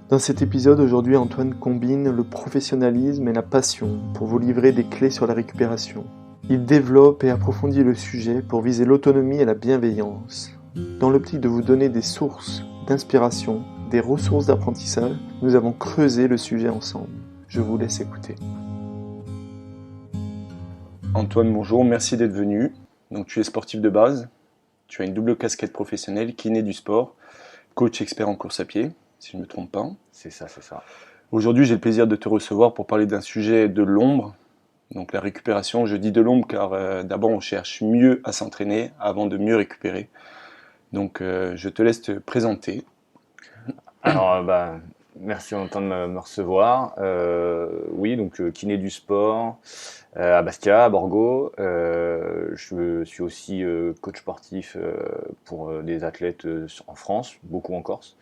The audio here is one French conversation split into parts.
Dans cet épisode, aujourd'hui, Antoine combine le professionnalisme et la passion pour vous livrer des clés sur la récupération. Il développe et approfondit le sujet pour viser l'autonomie et la bienveillance. Dans l'optique de vous donner des sources d'inspiration, des ressources d'apprentissage, nous avons creusé le sujet ensemble. Je vous laisse écouter. Antoine, bonjour, merci d'être venu. Donc, tu es sportif de base, tu as une double casquette professionnelle, kiné du sport, coach expert en course à pied, si je ne me trompe pas. C'est ça. Aujourd'hui, j'ai le plaisir de te recevoir pour parler d'un sujet de l'ombre, donc la récupération. Je dis de l'ombre car d'abord on cherche mieux à s'entraîner avant de mieux récupérer. Donc, je te laisse te présenter. Alors, merci Antoine de me recevoir. Oui, donc kiné du sport à Bastia, à Borgo. Je suis aussi coach sportif pour des athlètes en France, beaucoup en Corse.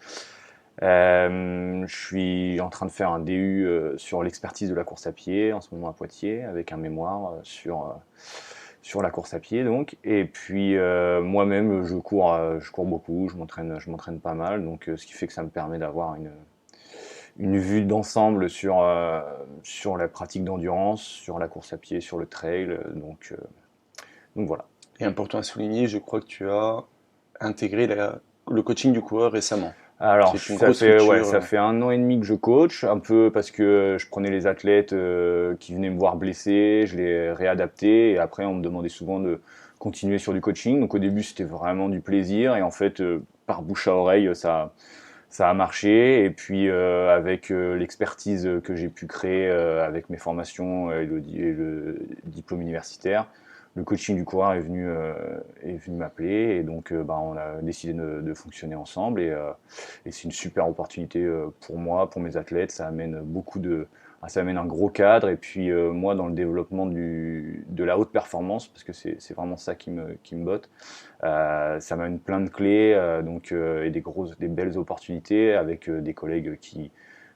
Je suis en train de faire un DU sur l'expertise de la course à pied en ce moment à Poitiers, avec un mémoire sur la course à pied donc. Et puis moi-même je cours beaucoup, je m'entraîne pas mal, donc ce qui fait que ça me permet d'avoir une vue d'ensemble sur la pratique d'endurance, sur la course à pied, sur le trail, donc voilà. Et important à souligner, je crois que tu as intégré le coaching du coureur récemment. Alors, C'est une grosse ça structure. fait 1 an et demi que je coach, un peu parce que je prenais les athlètes qui venaient me voir blessés, je les réadaptais, et après on me demandait souvent de continuer sur du coaching. Donc au début c'était vraiment du plaisir, et en fait par bouche à oreille ça a marché. Et puis avec l'expertise que j'ai pu créer avec mes formations et le diplôme universitaire, le coaching du coureur est venu m'appeler, et donc on a décidé de fonctionner ensemble, et c'est une super opportunité pour moi, pour mes athlètes. Ça amène ça amène un gros cadre, et puis moi dans le développement de la haute performance, parce que c'est vraiment ça qui me botte. Ça m'amène plein de clés, et des belles opportunités avec des collègues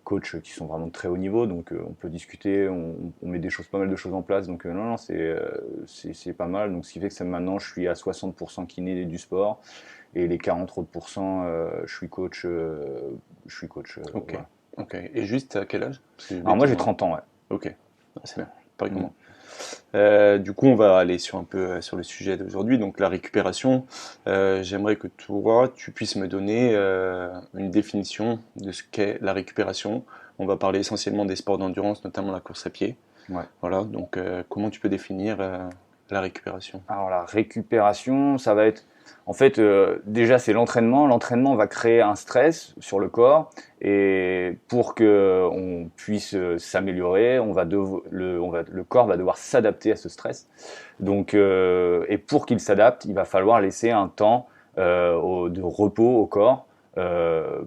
coachs qui sont vraiment de très haut niveau, donc on peut discuter, on met pas mal de choses en place, donc non, c'est pas mal. Donc ce qui fait que maintenant je suis à 60% kiné du sport, et les 40 autres pourcents je suis coach. Ok. Voilà. Ok. Et juste à quel âge? Alors moi j'ai 30 ans, ouais. Ok, c'est bien. Pareil que moi. Du coup, on va aller un peu sur le sujet d'aujourd'hui, donc la récupération. J'aimerais que toi, tu puisses me donner une définition de ce qu'est la récupération. On va parler essentiellement des sports d'endurance, notamment la course à pied. Ouais. Voilà, donc comment tu peux définir la récupération? Alors la récupération, ça va être, en fait, déjà c'est l'entraînement. L'entraînement va créer un stress sur le corps, et pour que on puisse s'améliorer, le corps va devoir s'adapter à ce stress. Donc, et pour qu'il s'adapte, il va falloir laisser un temps de repos au corps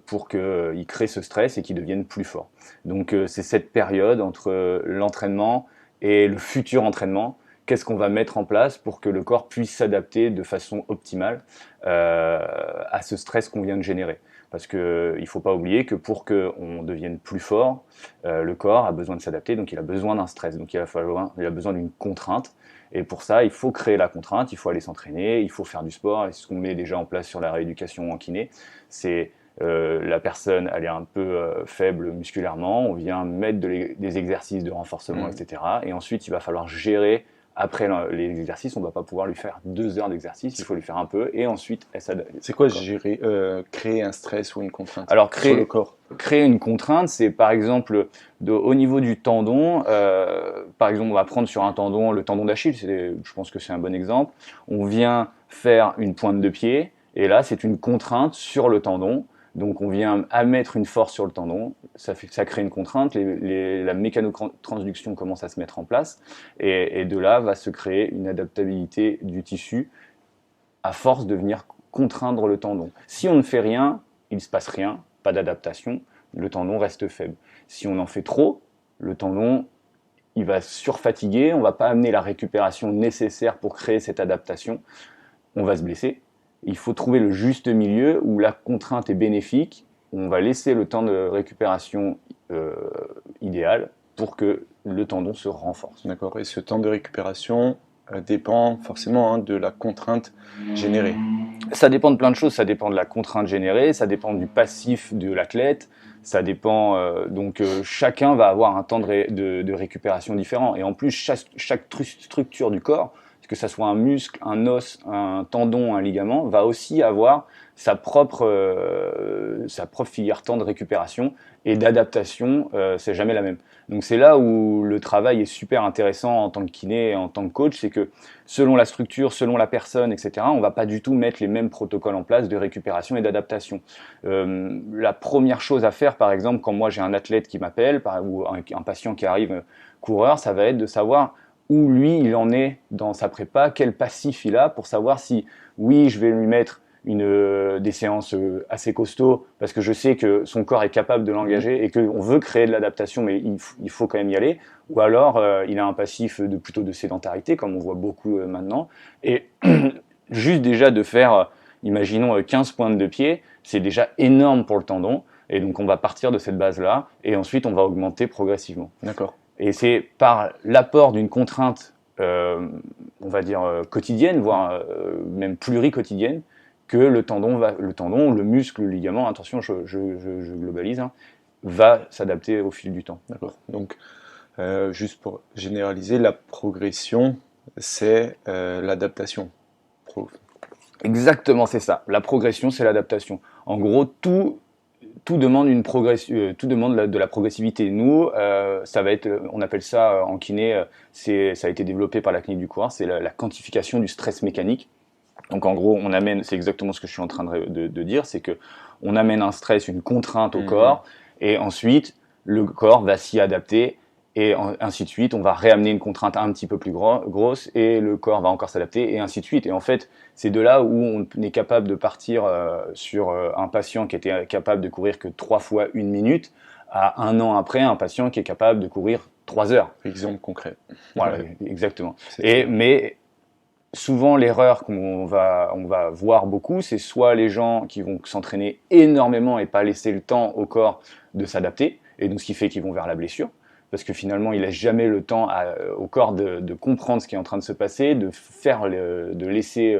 pour qu'il crée ce stress et qu'il devienne plus fort. Donc c'est cette période entre l'entraînement et le futur entraînement. Qu'est-ce qu'on va mettre en place pour que le corps puisse s'adapter de façon optimale à ce stress qu'on vient de générer? Parce qu'il ne faut pas oublier que pour qu'on devienne plus fort, le corps a besoin de s'adapter, donc il a besoin d'un stress, donc il a besoin d'une contrainte. Et pour ça, il faut créer la contrainte, il faut aller s'entraîner, il faut faire du sport, et c'est ce qu'on met déjà en place sur la rééducation en kiné. C'est la personne, elle est un peu faible musculairement, on vient mettre des exercices de renforcement, etc. Et ensuite, il va falloir gérer. Après les exercices, on ne va pas pouvoir lui faire 2 heures d'exercice, il faut lui faire un peu, et ensuite elle s'adapte. C'est quoi créer un stress ou une contrainte Alors sur le corps? Créer une contrainte, c'est par exemple au niveau du tendon. Par exemple, on va prendre sur un tendon, le tendon d'Achille, je pense que c'est un bon exemple. On vient faire une pointe de pied, et là c'est une contrainte sur le tendon. Donc on vient mettre une force sur le tendon, ça crée une contrainte, la mécanotransduction commence à se mettre en place, et de là va se créer une adaptabilité du tissu à force de venir contraindre le tendon. Si on ne fait rien, il ne se passe rien, pas d'adaptation, le tendon reste faible. Si on en fait trop, le tendon il va surfatiguer, on ne va pas amener la récupération nécessaire pour créer cette adaptation, on va se blesser. Il faut trouver le juste milieu où la contrainte est bénéfique, où on va laisser le temps de récupération idéal pour que le tendon se renforce. D'accord. Et ce temps de récupération, dépend forcément de la contrainte générée. Ça dépend de plein de choses, ça dépend de la contrainte générée, ça dépend du passif de l'athlète, ça dépend, chacun va avoir un temps de récupération différent. Et en plus, chaque structure du corps, que ça soit un muscle, un os, un tendon, un ligament, va aussi avoir sa propre filière temps de récupération et d'adaptation, c'est jamais la même. Donc c'est là où le travail est super intéressant en tant que kiné et en tant que coach, c'est que selon la structure, selon la personne, etc., on ne va pas du tout mettre les mêmes protocoles en place de récupération et d'adaptation. La première chose à faire, par exemple, quand moi j'ai un athlète qui m'appelle ou un patient qui arrive coureur, ça va être de savoir où lui il en est dans sa prépa, quel passif il a pour savoir si oui je vais lui mettre des séances assez costauds parce que je sais que son corps est capable de l'engager et qu'on veut créer de l'adaptation mais il faut quand même y aller, ou alors il a un passif plutôt de sédentarité comme on voit beaucoup maintenant, et juste déjà de faire imaginons 15 pointes de pied, c'est déjà énorme pour le tendon, et donc on va partir de cette base là et ensuite on va augmenter progressivement. D'accord. Et c'est par l'apport d'une contrainte, on va dire quotidienne, voire même pluriquotidienne, que le tendon, le muscle, le ligament, attention, je globalise, va s'adapter au fil du temps. D'accord. Donc, juste pour généraliser, la progression, c'est l'adaptation. Exactement, c'est ça. La progression, c'est l'adaptation. En gros, tout demande une progression, tout demande de la progressivité. Nous, ça va être, on appelle ça en kiné, ça a été développé par la clinique du coureur, c'est la quantification du stress mécanique. Donc en gros, c'est exactement ce que je suis en train de dire, c'est que on amène un stress, une contrainte au corps, et ensuite le corps va s'y adapter, et ainsi de suite. On va réamener une contrainte un petit peu plus grosse, et le corps va encore s'adapter, et ainsi de suite. Et en fait, c'est de là où on est capable de partir sur un patient qui était capable de courir que 3 fois 1 minute, à 1 an après, un patient qui est capable de courir 3 heures. Exemple concret. Voilà, exactement. Mais souvent, l'erreur qu'on va voir beaucoup, c'est soit les gens qui vont s'entraîner énormément et pas laisser le temps au corps de s'adapter, et donc ce qui fait qu'ils vont vers la blessure, parce que finalement, ils laissent jamais le temps au corps de comprendre ce qui est en train de se passer, de laisser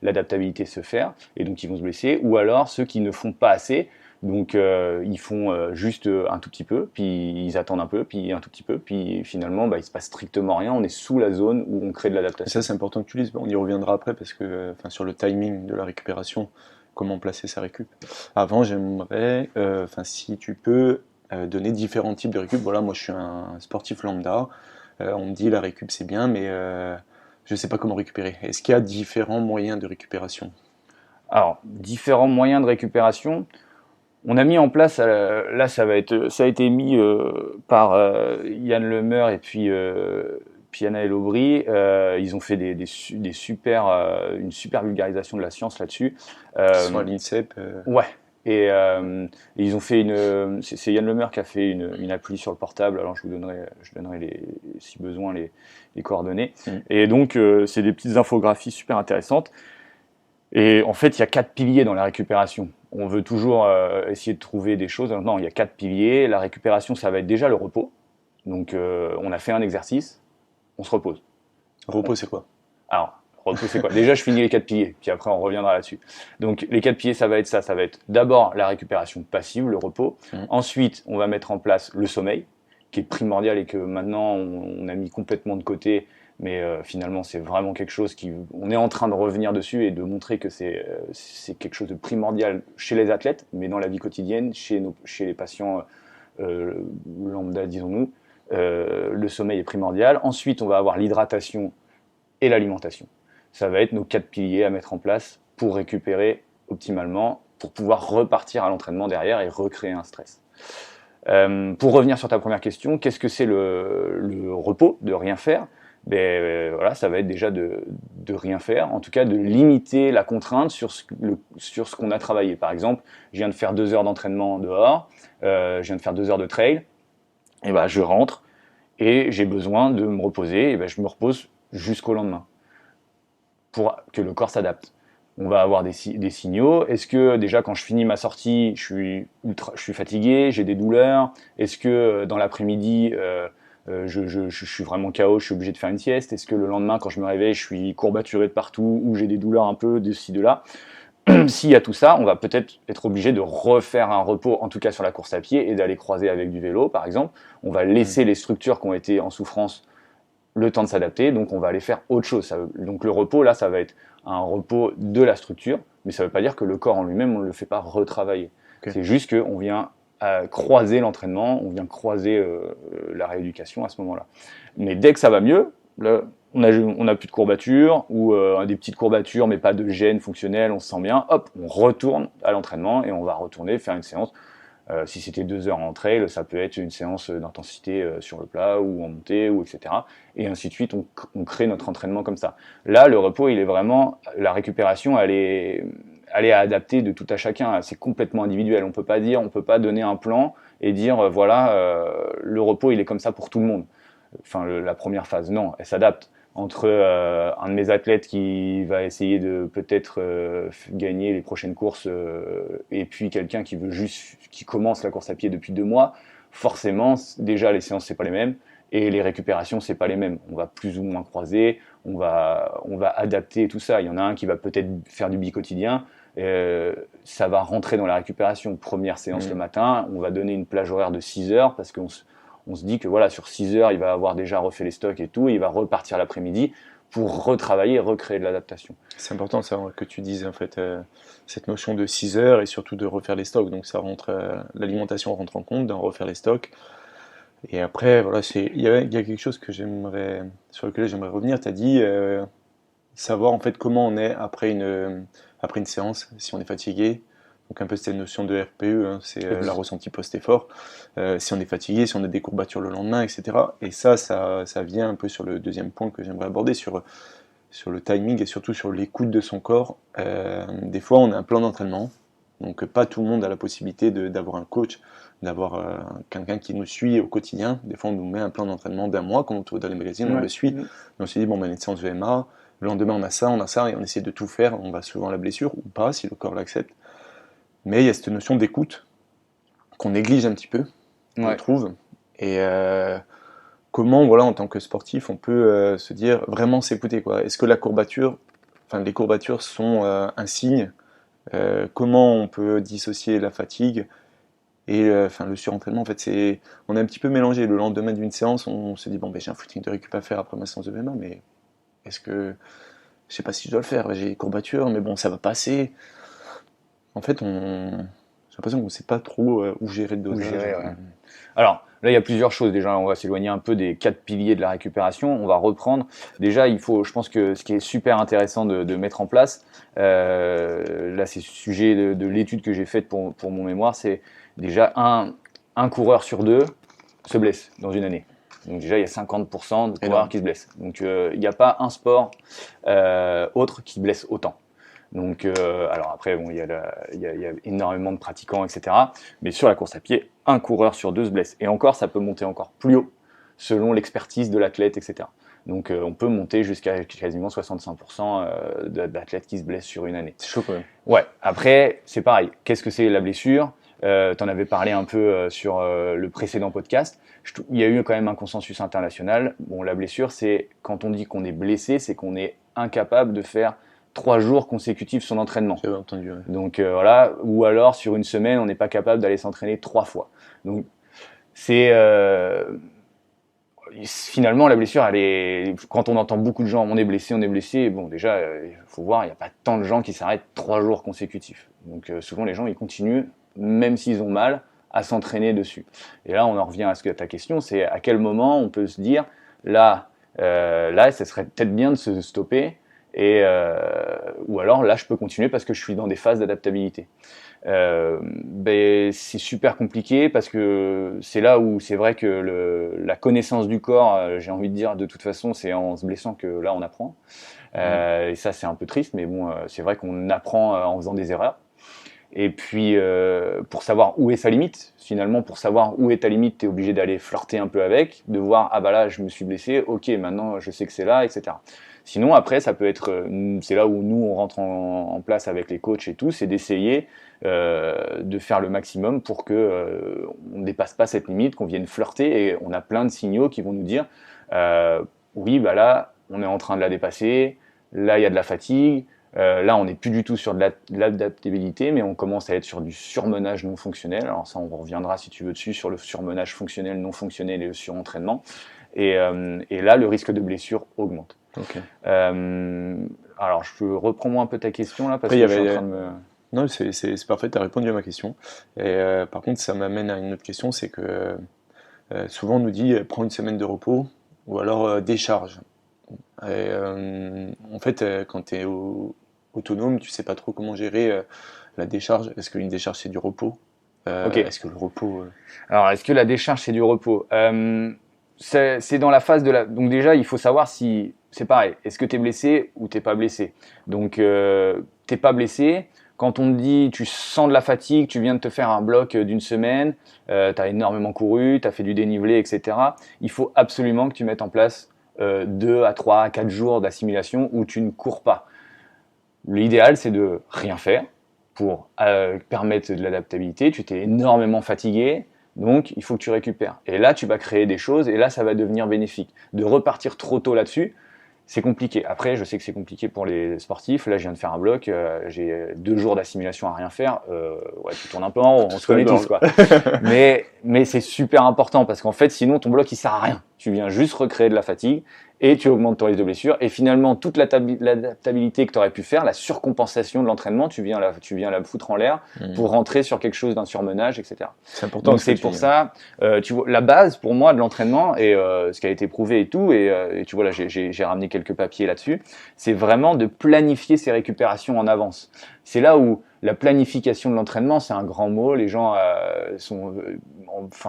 l'adaptabilité se faire, et donc ils vont se blesser, ou alors ceux qui ne font pas assez. Donc ils font juste un tout petit peu, puis ils attendent un peu, puis un tout petit peu, puis finalement il se passe strictement rien, on est sous la zone où on crée de l'adaptation. Ça c'est important que tu dises, on y reviendra après parce que sur le timing de la récupération, comment placer sa récup. Avant j'aimerais, si tu peux donner différents types de récup. Voilà, moi je suis un sportif lambda, on me dit la récup c'est bien mais je ne sais pas comment récupérer. Est-ce qu'il y a différents moyens de récupération? Alors, différents moyens de récupération. On a mis en place, là ça a été mis par Yann Lemeur et puis Anna Aubry. Ils ont fait une super vulgarisation de la science là-dessus. Ils sont à l'INSEP. Ouais. Et ils ont fait c'est Yann Lemeur qui a fait une appli sur le portable. Alors je donnerai si besoin les coordonnées. Et donc c'est des petites infographies super intéressantes. Et en fait, il y a 4 piliers dans la récupération. On veut toujours essayer de trouver des choses. Non, il y a 4 piliers. La récupération, ça va être déjà le repos. Donc, on a fait un exercice, on se repose. Repos, c'est quoi? Alors, repos, c'est quoi? Déjà, je finis les 4 piliers, puis après, on reviendra là-dessus. Donc, les 4 piliers, ça va être ça. Ça va être d'abord la récupération passive, le repos. Ensuite, on va mettre en place le sommeil, qui est primordial et que maintenant, on a mis complètement de côté. Mais finalement, c'est vraiment quelque chose on est en train de revenir dessus et de montrer que c'est quelque chose de primordial chez les athlètes, mais dans la vie quotidienne, chez les patients lambda, disons-nous, le sommeil est primordial. Ensuite, on va avoir l'hydratation et l'alimentation. Ça va être nos 4 piliers à mettre en place pour récupérer optimalement, pour pouvoir repartir à l'entraînement derrière et recréer un stress. Pour revenir sur ta première question, qu'est-ce que c'est le repos, de rien faire? Voilà, ça va être déjà de rien faire, en tout cas de limiter la contrainte sur ce qu'on a travaillé. Par exemple, je viens de faire 2 heures d'entraînement dehors, je viens de faire 2 heures de trail, et je rentre et j'ai besoin de me reposer, et je me repose jusqu'au lendemain pour que le corps s'adapte. On va avoir des signaux. Est-ce que déjà quand je finis ma sortie, je suis fatigué, j'ai des douleurs? Est-ce que dans l'après-midi, je suis vraiment KO, je suis obligé de faire une sieste? Est-ce que le lendemain, quand je me réveille, je suis courbaturé de partout ou j'ai des douleurs un peu de ci, de là? S'il y a tout ça, on va peut-être être obligé de refaire un repos, en tout cas sur la course à pied, et d'aller croiser avec du vélo, par exemple. On va laisser les structures qui ont été en souffrance le temps de s'adapter, donc on va aller faire autre chose. Donc le repos, là, ça va être un repos de la structure, mais ça ne veut pas dire que le corps en lui-même, on ne le fait pas retravailler. Okay. C'est juste qu'on vient croiser l'entraînement, on vient croiser la rééducation à ce moment-là. Mais dès que ça va mieux, là, on a plus de courbatures, ou des petites courbatures, mais pas de gêne fonctionnelle, on se sent bien, hop, on retourne à l'entraînement et on va retourner faire une séance. Si c'était 2 heures en trail, ça peut être une séance d'intensité sur le plat ou en montée, ou etc. Et ainsi de suite, on crée notre entraînement comme ça. Là, le repos, il est vraiment, la récupération, elle est adaptée de tout à chacun. C'est complètement individuel. On peut pas donner un plan et dire voilà, le repos, il est comme ça pour tout le monde. Enfin, la première phase, non, elle s'adapte. Entre un de mes athlètes qui va essayer de peut-être gagner les prochaines courses et puis quelqu'un qui commence la course à pied depuis 2 mois, forcément, déjà les séances c'est pas les mêmes et les récupérations c'est pas les mêmes. On va plus ou moins croiser, on va adapter tout ça. Il y en a un qui va peut-être faire du bi-quotidien, ça va rentrer dans la récupération. Première séance le matin, on va donner une plage horaire de 6 heures parce qu'on se dit que voilà, sur 6 heures, il va avoir déjà refait les stocks et tout, et il va repartir l'après-midi pour retravailler et recréer de l'adaptation. C'est important ça, que tu dises en fait, cette notion de 6 heures et surtout de refaire les stocks. Donc ça rentre, l'alimentation rentre en compte dans refaire les stocks. Et après, voilà, il y a quelque chose sur lequel j'aimerais revenir. Tu as dit savoir en fait comment on est après une séance, si on est fatigué. Donc un peu cette notion de RPE, hein, c'est la ressenti post-effort. Si on est fatigué, si on a des courbatures le lendemain, etc. Et ça vient un peu sur le deuxième point que j'aimerais aborder, sur le timing et surtout sur l'écoute de son corps. Des fois, on a un plan d'entraînement, donc pas tout le monde a la possibilité d'avoir un coach, d'avoir quelqu'un qui nous suit au quotidien. Des fois, on nous met un plan d'entraînement d'1 mois, comme on trouve dans les magazines, on le suit. On se dit, bon, une séance VMA, le lendemain, on a ça, et on essaie de tout faire. On va souvent à la blessure, ou pas, si le corps l'accepte. Mais il y a cette notion d'écoute qu'on néglige un petit peu, je trouve. Et comment, voilà, en tant que sportif, on peut se dire vraiment s'écouter, quoi. Est-ce que les courbatures sont un signe? Comment on peut dissocier la fatigue et le surentraînement? En fait, on est un petit peu mélangé. Le lendemain d'une séance, on se dit bon, j'ai un footing de récup à faire après ma séance de VMA, mais est-ce que je sais pas si je dois le faire? J'ai des courbatures, mais bon, ça va passer. En fait, j'ai l'impression qu'on ne sait pas trop où gérer le dosage. Alors, là, il y a plusieurs choses. Déjà, on va s'éloigner un peu des 4 piliers de la récupération. On va reprendre. Déjà, je pense que ce qui est super intéressant de mettre en place, là, c'est le sujet de l'étude que j'ai faite pour mon mémoire, c'est déjà un coureur sur 2 se blesse dans une année. Donc déjà, il y a 50% de coureurs qui se blessent. Donc, il n'y a pas un sport autre qui blesse autant. Donc, alors après, bon, il y a énormément de pratiquants, etc. Mais sur la course à pied, un coureur sur 2 se blesse. Et encore, ça peut monter encore plus haut, selon l'expertise de l'athlète, etc. Donc, on peut monter jusqu'à quasiment 65% d'athlètes qui se blessent sur une année. C'est chaud quand même. Ouais. Après, c'est pareil. Qu'est-ce que c'est la blessure ? T'en avais parlé un peu sur le précédent podcast. Il y a eu quand même un consensus international. Bon, la blessure, c'est quand on dit qu'on est blessé, c'est qu'on est incapable de faire 3 jours consécutifs son entraînement. J'avais entendu. Ouais. Donc voilà, ou alors sur une semaine, on n'est pas capable d'aller s'entraîner 3 fois. Donc c'est finalement la blessure, elle est. Quand on entend beaucoup de gens, on est blessé. Bon, déjà, il faut voir, il n'y a pas tant de gens qui s'arrêtent 3 jours consécutifs. Donc souvent les gens, ils continuent, même s'ils ont mal, à s'entraîner dessus. Et là, on en revient à ta question, c'est à quel moment on peut se dire là, ça serait peut-être bien de se stopper. Ou alors là je peux continuer parce que je suis dans des phases d'adaptabilité. C'est super compliqué parce que c'est là où c'est vrai que la connaissance du corps, j'ai envie de dire de toute façon c'est en se blessant que là on apprend. Et ça c'est un peu triste, mais bon c'est vrai qu'on apprend en faisant des erreurs. Et puis pour savoir où est sa limite, finalement pour savoir où est ta limite, tu es obligé d'aller flirter un peu avec, de voir ah bah là je me suis blessé, ok maintenant je sais que c'est là, etc. Sinon, après, ça peut être, c'est là où nous, on rentre en place avec les coachs et tout, c'est d'essayer de faire le maximum pour que on ne dépasse pas cette limite, qu'on vienne flirter, et on a plein de signaux qui vont nous dire oui, bah là, on est en train de la dépasser, là, il y a de la fatigue, là, on n'est plus du tout sur de l'adaptabilité, mais on commence à être sur du surmenage non fonctionnel. Alors ça, on reviendra, si tu veux, dessus, sur le surmenage fonctionnel, non fonctionnel et le surentraînement. Et là, le risque de blessure augmente. Ok. Alors, je reprends moi un peu ta question, là, parce Après, que je suis en train de me... Non, c'est parfait, tu as répondu à ma question. Et par contre, ça m'amène à une autre question, c'est que souvent on nous dit prends une semaine de repos ou alors décharge. Et, en fait, quand tu es autonome, tu sais pas trop comment gérer la décharge. Est-ce qu'une décharge c'est du repos? Ok. Est-ce que le repos... Alors, est-ce que la décharge, c'est du repos? C'est dans la phase de la... Donc déjà, il faut savoir si... C'est pareil, est-ce que tu es blessé ou tu n'es pas blessé? Donc, tu n'es pas blessé. Quand on te dit tu sens de la fatigue, tu viens de te faire un bloc d'une semaine, tu as énormément couru, tu as fait du dénivelé, etc. Il faut absolument que tu mettes en place 2 à 3 à 4 jours d'assimilation où tu ne cours pas. L'idéal, c'est de rien faire pour permettre de l'adaptabilité. Tu t'es énormément fatigué, donc il faut que tu récupères. Et là, tu vas créer des choses et là, ça va devenir bénéfique. De repartir trop tôt là-dessus, c'est compliqué. Après, je sais que c'est compliqué pour les sportifs. Là, je viens de faire un bloc. J'ai 2 jours d'assimilation à rien faire. Ouais, tu tournes un peu en rond. On se connaît tous, quoi. mais c'est super important parce qu'en fait, sinon, ton bloc, il sert à rien. Tu viens juste recréer de la fatigue et tu augmentes ton risque de blessure. Et finalement, toute l'adaptabilité que tu aurais pu faire, la surcompensation de l'entraînement, tu viens la foutre en l'air pour rentrer sur quelque chose d'un surmenage, etc. C'est important. Donc c'est pour ça, tu vois, la base pour moi de l'entraînement et ce qui a été prouvé et tout, et tu vois là, j'ai ramené quelques papiers là-dessus, c'est vraiment de planifier ses récupérations en avance. C'est là où la planification de l'entraînement, c'est un grand mot. Les gens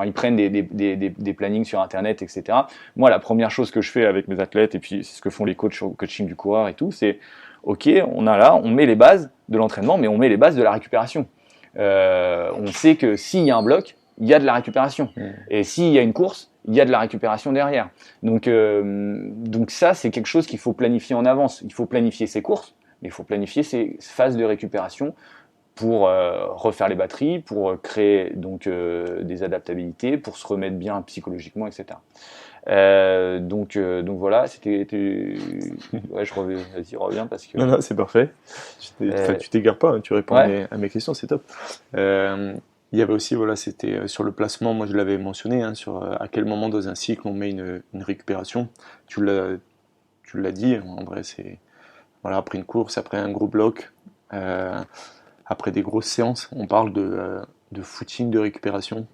ils prennent des plannings sur Internet, etc. Moi, la première chose que je fais avec mes athlètes, et puis c'est ce que font les coachs au coaching du coureur et tout, c'est OK, on met les bases de l'entraînement, mais on met les bases de la récupération. On sait que s'il y a un bloc, il y a de la récupération. Et s'il y a une course, il y a de la récupération derrière. Donc ça, c'est quelque chose qu'il faut planifier en avance. Il faut planifier ses courses, mais il faut planifier ses phases de récupération pour refaire les batteries, pour créer donc des adaptabilités, pour se remettre bien psychologiquement, etc. Donc voilà, c'était... Ouais, vas-y, reviens parce que... Non, c'est parfait. Tu t'égares pas, hein, tu réponds à mes questions, c'est top. Il y avait aussi, voilà, c'était sur le placement, moi je l'avais mentionné, hein, sur à quel moment dans un cycle on met une récupération. Tu l'as dit, en vrai, c'est voilà, après une course, après un gros bloc, après des grosses séances, on parle de footing de récupération.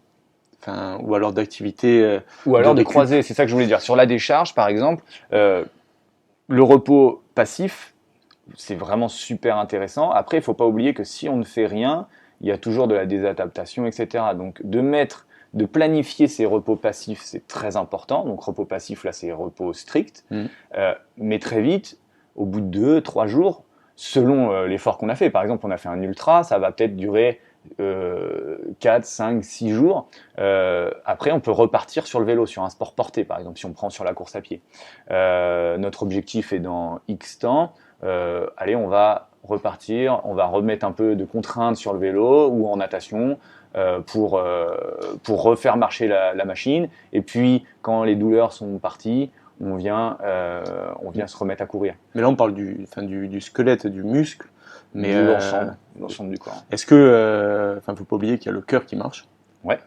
Enfin, ou alors d'activité. Ou alors de croiser, c'est ça que je voulais dire. Sur la décharge, par exemple, le repos passif, c'est vraiment super intéressant. Après, il ne faut pas oublier que si on ne fait rien, il y a toujours de la désadaptation, etc. Donc, de planifier ces repos passifs, c'est très important. Donc, repos passif, là, c'est repos strict. Mais très vite, au bout de 2-3 jours, selon l'effort qu'on a fait. Par exemple, on a fait un ultra, ça va peut-être durer 4, 5, 6 jours. Après, on peut repartir sur le vélo, sur un sport porté, par exemple, si on prend sur la course à pied. Notre objectif est dans X temps. Allez, on va repartir, on va remettre un peu de contraintes sur le vélo ou en natation pour refaire marcher la machine. Et puis, quand les douleurs sont parties, on vient se remettre à courir. Mais là, on parle du squelette, du muscle, mais l'ensemble du corps. Est-ce que, faut pas oublier qu'il y a le cœur qui marche. Ouais.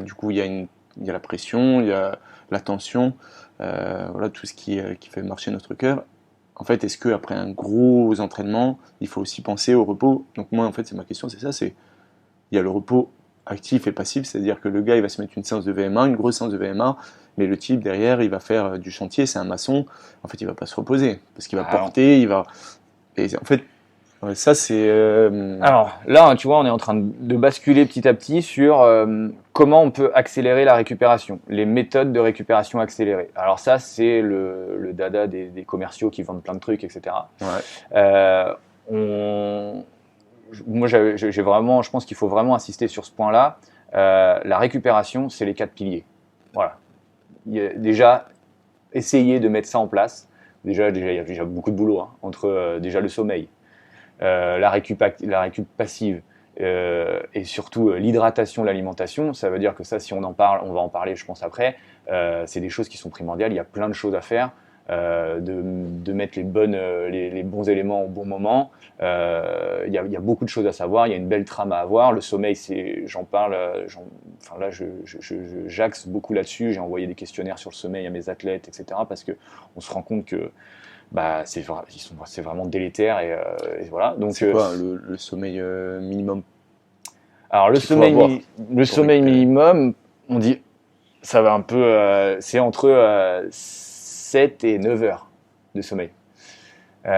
Du coup, il y a la pression, il y a la tension, voilà tout ce qui fait marcher notre cœur. En fait, est-ce qu'après un gros entraînement, il faut aussi penser au repos? Donc moi, en fait, c'est ma question, c'est ça, il y a le repos actif et passif, c'est-à-dire que le gars, il va se mettre une séance de VMA, une grosse séance de VMA, mais le type, derrière, il va faire du chantier, c'est un maçon, en fait, il va pas se reposer, parce qu'il va porter, il va... Et en fait, ça, c'est... Alors là, tu vois, on est en train de basculer petit à petit sur comment on peut accélérer la récupération, les méthodes de récupération accélérée. Alors ça, c'est le dada des commerciaux qui vendent plein de trucs, etc. Ouais. Moi, je pense qu'il faut vraiment insister sur ce point-là. La récupération, c'est les 4 piliers. Voilà. Déjà, essayez de mettre ça en place Déjà, il y a déjà beaucoup de boulot, hein, entre déjà le sommeil, la récup passive, et surtout l'hydratation, l'alimentation. Ça veut dire que ça, si on en parle, on va en parler, je pense, après. C'est des choses qui sont primordiales. Il y a plein de choses à faire. De mettre les bons éléments au bon moment. Il y a beaucoup de choses à savoir. Il y a une belle trame à avoir. Le sommeil, j'en parle. Enfin là, j'axe beaucoup là-dessus. J'ai envoyé des questionnaires sur le sommeil à mes athlètes, etc. Parce que on se rend compte que c'est vraiment délétère et voilà. Donc c'est quoi le sommeil minimum? Alors le sommeil minimum, on dit, ça va un peu, c'est entre 7 et 9 heures de sommeil. On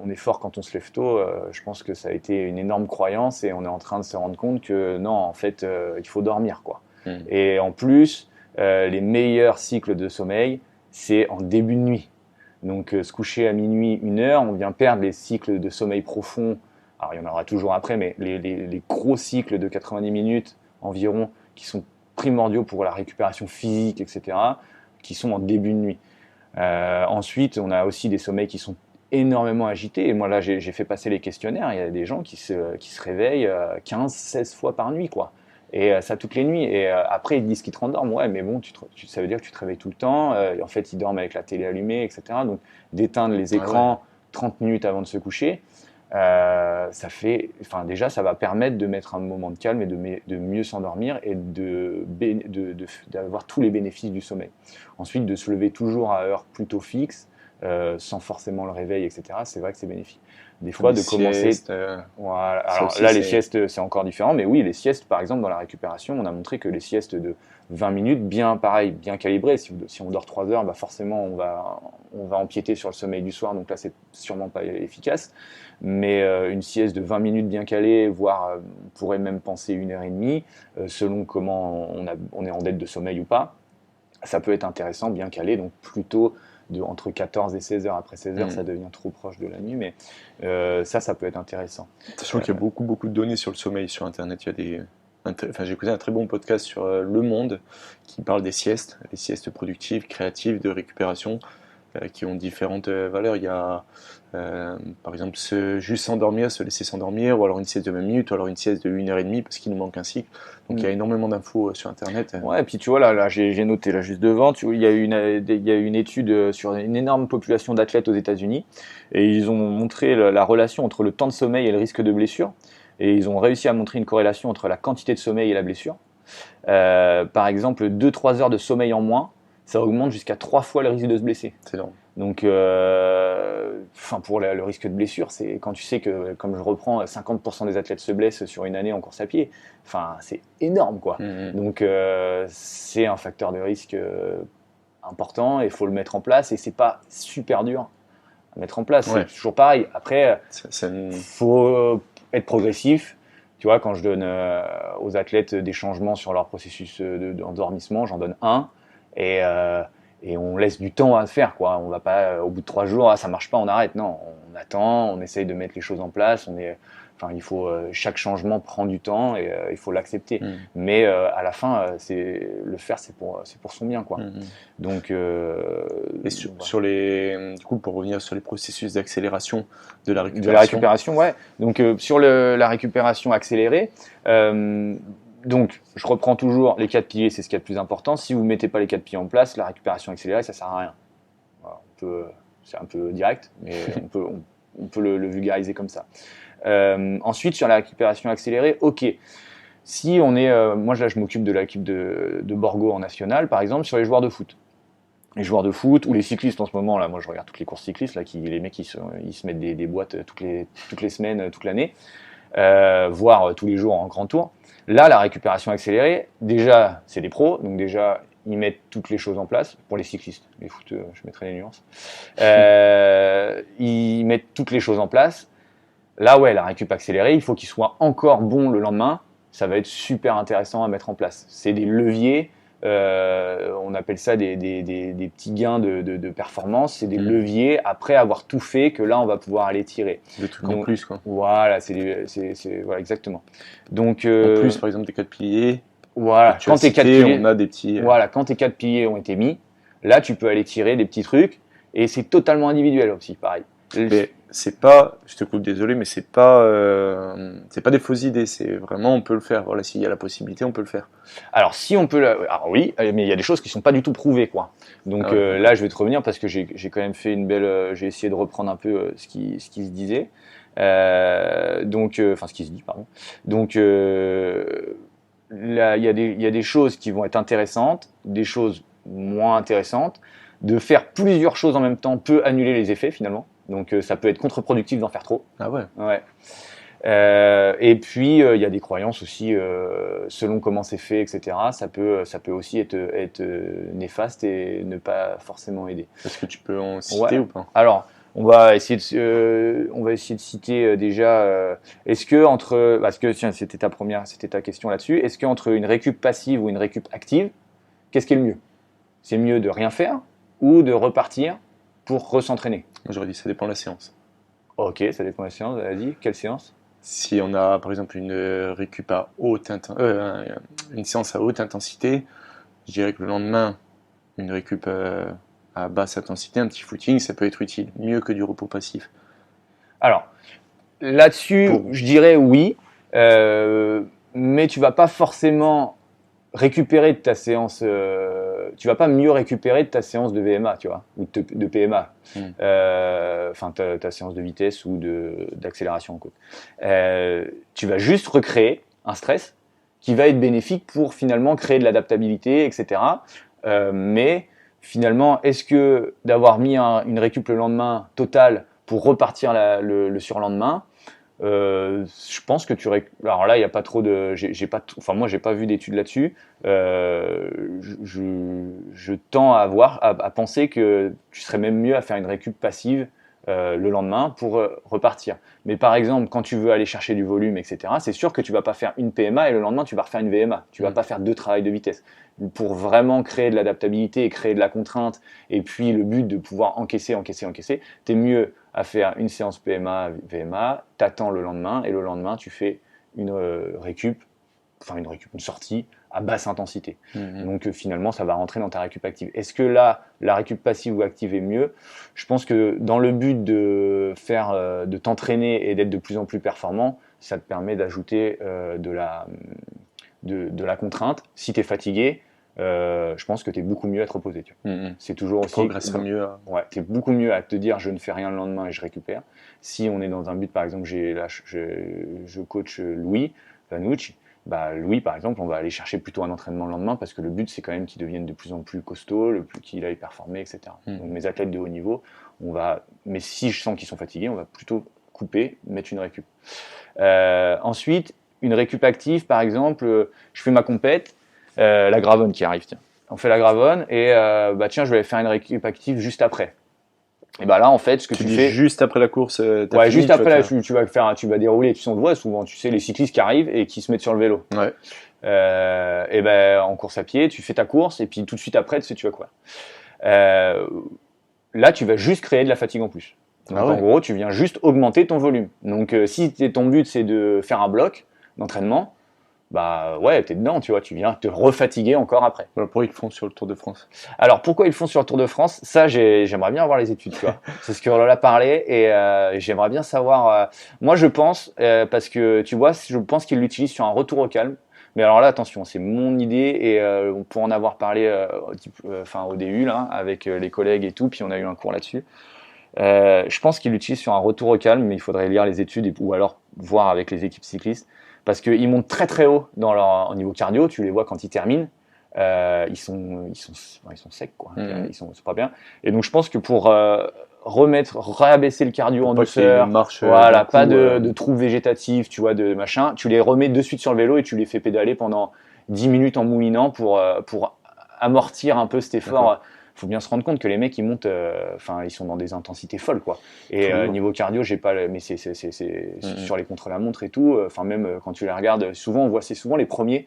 est fort quand on se lève tôt. Je pense que ça a été une énorme croyance et on est en train de se rendre compte que non, en fait, il faut dormir, quoi. Et en plus, les meilleurs cycles de sommeil, c'est en début de nuit. Donc se coucher à minuit, 1h, on vient perdre les cycles de sommeil profond. Alors il y en aura toujours après, mais les gros cycles de 90 minutes environ, qui sont primordiaux pour la récupération physique, etc., qui sont en début de nuit. Ensuite, on a aussi des sommeils qui sont énormément agités. Et moi là, j'ai fait passer les questionnaires. Il y a des gens qui se réveillent 15-16 fois par nuit, quoi. Et ça toutes les nuits. Et après, ils disent qu'ils te rendorment. Ouais, mais bon, ça veut dire que tu te réveilles tout le temps. En fait, ils dorment avec la télé allumée, etc. Donc, d'éteindre les écrans 30 minutes avant de se coucher, ça fait, enfin, déjà, ça va permettre de mettre un moment de calme et de mieux s'endormir et d'avoir tous les bénéfices du sommeil. Ensuite, de se lever toujours à heure plutôt fixe, sans forcément le réveil, etc. C'est vrai que c'est bénéfique. Des fois, de commencer. Voilà. Alors là, les siestes, c'est encore différent, mais oui, les siestes, par exemple, dans la récupération, on a montré que les siestes de 20 minutes, bien calibrées, si on dort 3 heures, bah forcément, on va empiéter sur le sommeil du soir, donc là, c'est sûrement pas efficace. Mais une sieste de 20 minutes bien calée, voire on pourrait même penser 1h30, selon comment on est en dette de sommeil ou pas, ça peut être intéressant, bien calé, donc plutôt entre 14 et 16 heures. Après 16 heures, ça devient trop proche de la nuit, mais ça peut être intéressant. Sachant qu'il y a beaucoup de données sur le sommeil sur Internet. Il y a j'ai écouté un très bon podcast sur Le Monde qui parle des siestes, les siestes productives, créatives, de récupération, qui ont différentes valeurs. Il y a par exemple juste s'endormir, se laisser s'endormir, ou alors une sieste de 20 minutes, ou alors une sieste de 1h30 parce qu'il nous manque un cycle. Donc il y a énormément d'infos sur Internet. Ouais, et puis tu vois, là j'ai noté là juste devant, il y a eu une étude sur une énorme population d'athlètes aux États-Unis et ils ont montré la relation entre le temps de sommeil et le risque de blessure. Et ils ont réussi à montrer une corrélation entre la quantité de sommeil et la blessure. Par exemple, 2-3 heures de sommeil en moins, ça augmente jusqu'à 3 fois le risque de se blesser. C'est énorme. Donc, pour le risque de blessure, c'est quand tu sais que, comme je reprends, 50% des athlètes se blessent sur une année en course à pied. Enfin, c'est énorme, quoi. Donc, c'est un facteur de risque important et il faut le mettre en place. Et c'est pas super dur à mettre en place. C'est toujours pareil. Après, faut être progressif. Tu vois, quand je donne aux athlètes des changements sur leur processus d'endormissement, j'en donne un. Et on laisse du temps à faire, quoi. On va pas, au bout de 3 jours, ça marche pas, on arrête. Non, on attend, on essaye de mettre les choses en place. Chaque changement prend du temps et il faut l'accepter. Mais à la fin, c'est pour son bien, quoi. Donc, du coup, pour revenir sur les processus d'accélération de la récupération. De la récupération, ouais. Donc, sur la récupération accélérée. Donc, je reprends toujours les 4 piliers, c'est ce qui est le plus important. Si vous ne mettez pas les 4 piliers en place, la récupération accélérée, ça ne sert à rien. Voilà, c'est un peu direct, mais on peut le vulgariser comme ça. Ensuite, sur la récupération accélérée, ok. Si on est, moi là, je m'occupe de l'équipe de Borgo en national, par exemple, sur les joueurs de foot. Les joueurs de foot ou les cyclistes en ce moment, là, moi je regarde toutes les courses cyclistes, là, les mecs ils se mettent des boîtes toutes les semaines, toute l'année, voire tous les jours en grand tour. Là, la récupération accélérée, déjà, c'est des pros, donc déjà, ils mettent toutes les choses en place. Pour les cyclistes, les footeux, je mettrai les nuances. Ils mettent toutes les choses en place. Là, ouais, la récup accélérée, il faut qu'ils soient encore bons le lendemain. Ça va être super intéressant à mettre en place. C'est des leviers, on appelle ça des petits gains de performance. C'est des leviers après avoir tout fait que là, on va pouvoir aller tirer. Des trucs en plus, quoi. Voilà, voilà, exactement. Donc, en plus, par exemple, des 4 piliers. Voilà, quand tes 4 piliers, on a des petits. Voilà, quand tes 4 piliers ont été mis, Là, tu peux aller tirer des petits trucs et c'est totalement individuel aussi, pareil. Mais c'est pas, je te coupe, désolé, mais c'est pas des fausses idées. C'est vraiment, on peut le faire. Voilà, s'il y a la possibilité, on peut le faire. Alors, si on peut, alors oui, mais il y a des choses qui sont pas du tout prouvées, quoi. Donc là, je vais te revenir parce que j'ai quand même fait une belle, j'ai essayé de reprendre un peu ce qui se disait. Enfin, ce qui se dit, pardon. Donc là, il y a des choses qui vont être intéressantes, des choses moins intéressantes. De faire plusieurs choses en même temps peut annuler les effets finalement. Donc ça peut être contre-productif d'en faire trop. Ah ouais. Ouais. Et puis il y a des croyances aussi, selon comment c'est fait, etc. Ça peut aussi être néfaste et ne pas forcément aider. Est-ce que tu peux en citer ou pas? Alors, on va essayer de citer déjà. Est-ce que parce que tiens, c'était ta question là-dessus. Est-ce qu'entre une récup passive ou une récup active, qu'est-ce qui est le mieux? C'est mieux de rien faire ou de repartir pour re-s'entraîner? Moi, j'aurais dit ça dépend de la séance. Ok, ça dépend de la séance. Elle a dit quelle séance? Si on a par exemple une récup à une séance à haute intensité, je dirais que le lendemain, une récup à basse intensité, un petit footing, ça peut être utile, mieux que du repos passif. Alors, là-dessus, je dirais oui, mais tu vas pas forcément récupérer de ta séance, tu vas pas mieux récupérer de ta séance de VMA, tu vois, ou de PMA, enfin ta séance de vitesse ou d'accélération en côte. Tu vas juste recréer un stress qui va être bénéfique pour finalement créer de l'adaptabilité, etc. Mais finalement, est-ce que d'avoir mis une récup le lendemain totale pour repartir le surlendemain, je pense que alors là, il n'y a pas trop de. Enfin, moi, j'ai pas vu d'études là-dessus. Je tends à penser que tu serais même mieux à faire une récup passive le lendemain pour repartir. Mais par exemple, quand tu veux aller chercher du volume, etc., c'est sûr que tu vas pas faire une PMA et le lendemain, tu vas refaire une VMA. Tu vas pas faire 2 travails de vitesse. Pour vraiment créer de l'adaptabilité et créer de la contrainte, et puis le but de pouvoir encaisser, t'es mieux à faire une séance PMA, VMA, t'attends le lendemain, et le lendemain, tu fais une sortie à basse intensité. Donc finalement, ça va rentrer dans ta récup active. Est-ce que là, la récup passive ou active est mieux? Je pense que dans le but de t'entraîner et d'être de plus en plus performant, ça te permet d'ajouter de la contrainte. Si tu es fatigué, je pense que tu es beaucoup mieux à te reposer. Tu vois. C'est toujours aussi. Mieux. Ouais, tu es beaucoup mieux à te dire je ne fais rien le lendemain et je récupère. Si on est dans un but, par exemple, je coach Louis Vanucci. Louis, par exemple, on va aller chercher plutôt un entraînement le lendemain parce que le but, c'est quand même qu'il devienne de plus en plus costaud, qu'il aille performer, etc. Donc mes athlètes de haut niveau, mais si je sens qu'ils sont fatigués, on va plutôt couper, mettre une récup. Ensuite, une récup active, par exemple, je fais ma compète, la Gravonne qui arrive, tiens. On fait la Gravonne et tiens, je vais aller faire une récup active juste après. Et là, en fait, ce que tu fais juste après la course, juste après, tu vas dérouler. Tu vois souvent, tu sais, les cyclistes qui arrivent et qui se mettent sur le vélo. Ouais. En course à pied, tu fais ta course et puis tout de suite après, tu vas courir. Là, tu vas juste créer de la fatigue en plus. Donc, en gros, tu viens juste augmenter ton volume. Donc, si ton but c'est de faire un bloc d'entraînement, t'es dedans, tu vois, tu viens te refatiguer encore après. Pourquoi ils le font sur le Tour de France? Alors, pourquoi ils le font sur le Tour de France? Ça, j'aimerais bien avoir les études, tu vois. C'est ce qu'on a parlé et j'aimerais bien savoir. Moi, je pense, parce que, tu vois, je pense qu'ils l'utilisent sur un retour au calme. Mais alors là, attention, c'est mon idée et on peut en avoir parlé au DU, là, avec les collègues et tout, puis on a eu un cours là-dessus. Je pense qu'ils l'utilisent sur un retour au calme, mais il faudrait lire les études ou alors voir avec les équipes cyclistes. Parce qu'ils montent très très haut au niveau cardio, tu les vois quand ils terminent, ils sont secs, quoi. Ils sont pas bien. Et donc je pense que pour réabaisser le cardio en douceur, pas de trous végétatifs, tu vois, de machin, tu les remets de suite sur le vélo et tu les fais pédaler pendant 10 minutes en moulinant pour amortir un peu cet effort. Faut bien se rendre compte que les mecs ils montent, ils sont dans des intensités folles, quoi. Et niveau cardio, j'ai pas, mais c'est sur les contre-la-montre et tout. Même quand tu les regardes, c'est souvent les premiers.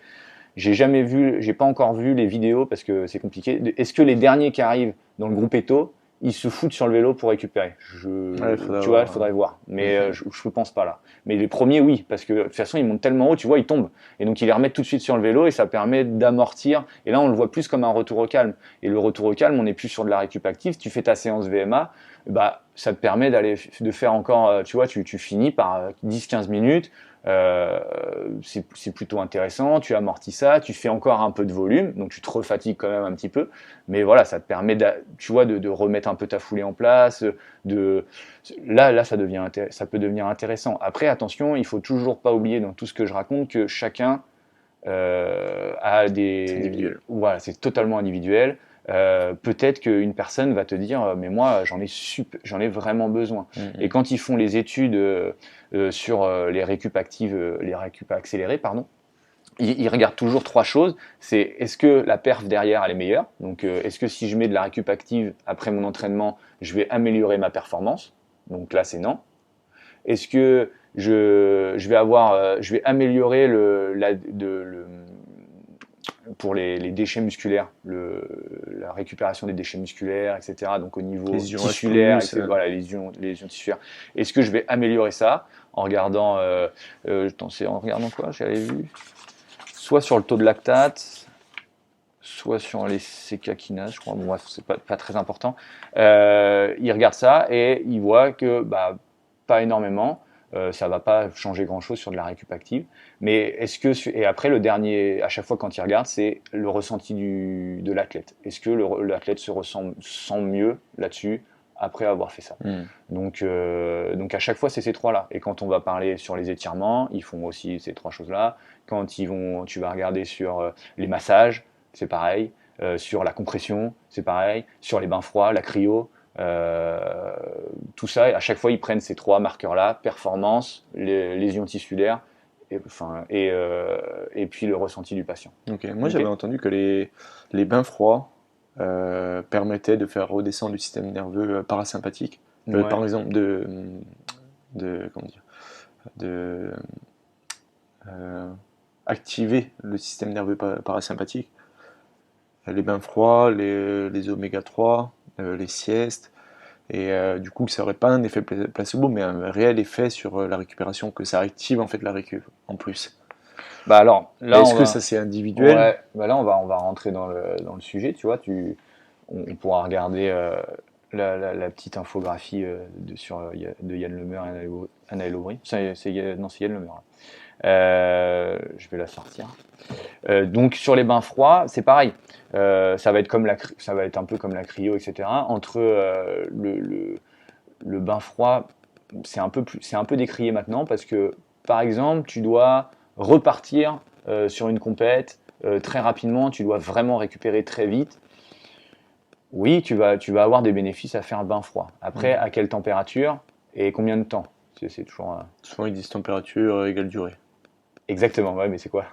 J'ai pas encore vu les vidéos parce que c'est compliqué. Est-ce que les derniers qui arrivent dans le groupe Eto, ils se foutent sur le vélo pour récupérer. Tu vois, il faudrait voir. Mais je ne pense pas là. Mais les premiers, oui, parce que de toute façon, ils montent tellement haut, tu vois, ils tombent. Et donc, ils les remettent tout de suite sur le vélo et ça permet d'amortir. Et là, on le voit plus comme un retour au calme. Et le retour au calme, on n'est plus sur de la récup active. Tu fais ta séance VMA, bah, ça te permet de faire encore, tu vois, tu finis par 10-15 minutes. C'est plutôt intéressant, tu amortis ça, tu fais encore un peu de volume, donc tu te refatigues quand même un petit peu, mais voilà, ça te permet tu vois, de remettre un peu ta foulée en place, là ça peut devenir intéressant. Après, attention, il faut toujours pas oublier dans tout ce que je raconte que chacun a des... C'est individuel. Voilà, c'est totalement individuel. Peut-être qu'une personne va te dire mais moi j'en ai vraiment besoin. Et quand ils font les études sur les récup actives, les récup accélérées, pardon, ils regardent toujours 3 choses. C'est est-ce que la perf derrière elle est meilleure, donc est-ce que si je mets de la récup active après mon entraînement, je vais améliorer ma performance, donc là c'est non. Est-ce que je vais améliorer pour les déchets musculaires, la récupération des déchets musculaires, etc. Donc au niveau tissulaire, voilà, les lésions tissulaires. Est-ce que je vais améliorer ça en regardant, en regardant quoi j'avais vu, soit sur le taux de lactate, soit sur les CK kinases, je crois. Bon, bref, c'est pas très important. Ils regardent ça et ils voient que pas énormément. Ça va pas changer grand-chose sur de la récup active. Mais et après, le dernier, à chaque fois quand ils regardent, c'est le ressenti de l'athlète. Est-ce que l'athlète sent mieux là-dessus après avoir fait ça? Donc à chaque fois, c'est ces 3-là. Et quand on va parler sur les étirements, ils font aussi ces 3 choses-là. Quand tu vas regarder sur les massages, c'est pareil. Sur la compression, c'est pareil. Sur les bains froids, la cryo, tout ça, à chaque fois ils prennent ces 3 marqueurs-là: performance, les lésions tissulaires et puis le ressenti du patient. Moi j'avais entendu que les bains froids permettaient de faire redescendre le système nerveux parasympathique, par exemple activer le système nerveux parasympathique. Les bains froids, les oméga 3, les siestes, et du coup ça n'aurait pas un effet placebo mais un réel effet sur la récupération, que ça active en fait la récup en plus. Alors là, est-ce que ça c'est individuel? Là on va rentrer dans le sujet, tu vois, on pourra regarder la petite infographie de Yann Lemer et Anaël Aubry. C'est Yann Lemer. Je vais la sortir. Donc sur les bains froids, c'est pareil. Ça va être un peu comme la cryo, etc. Entre le bain froid, c'est un peu décrié maintenant parce que, par exemple, tu dois repartir sur une compète très rapidement, tu dois vraiment récupérer très vite. Oui, tu vas avoir des bénéfices à faire un bain froid. Après, à quelle température et combien de temps? C'est toujours... Souvent ils disent température égale durée. Exactement, ouais, mais c'est quoi?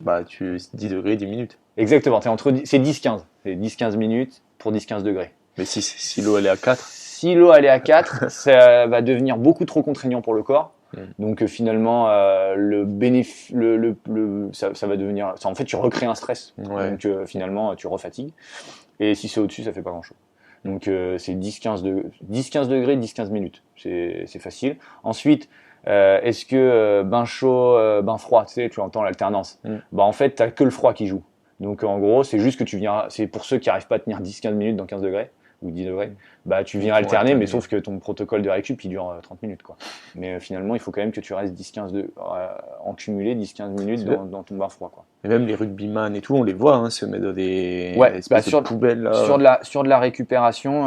10 degrés, 10 minutes. Exactement, c'est 10-15. C'est 10-15 minutes pour 10-15 degrés. Mais si l'eau elle est à 4? Si l'eau elle est à 4, ça va devenir beaucoup trop contraignant pour le corps. Donc finalement, ça va devenir... En fait, tu recrées un stress. Donc finalement, tu refatigues. Et si c'est au-dessus, ça fait pas grand-chose. Donc c'est 10-15 degrés, 10-15 minutes. C'est facile. Ensuite, est-ce que bain chaud, bain froid, tu entends l'alternance. En fait, t'as que le froid qui joue. Donc en gros, c'est juste que c'est pour ceux qui n'arrivent pas à tenir 10-15 minutes dans 15 degrés ou 10 degrés, tu viens alterner, mais sauf que ton protocole de récup il dure 30 minutes quoi. Mais finalement, il faut quand même que tu restes 10-15 en cumulé 10-15 minutes dans ton bain froid quoi. Et même les rugbyman et tout, on les voit se mettre dans des sur de poubelles là. Sur de la récupération,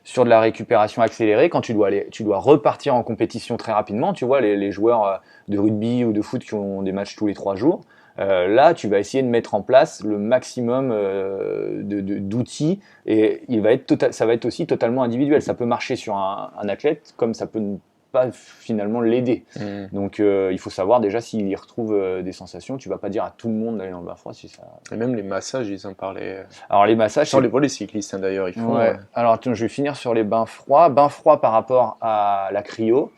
sur de la récupération accélérée, quand tu dois repartir en compétition très rapidement, tu vois les joueurs de rugby ou de foot qui ont des matchs tous les 3 jours, là tu vas essayer de mettre en place le maximum d'outils et ça va être aussi totalement individuel. Ça peut marcher sur un athlète comme ça peut pas finalement l'aider. Donc il faut savoir déjà s'il y retrouve des sensations. Tu vas pas dire à tout le monde d'aller dans le bain froid si ça. Et même les massages, ils en parlaient. Alors les massages, sur les cyclistes d'ailleurs, ils font. Alors attends, je vais finir sur les bains froids. Bains froids par rapport à la cryo.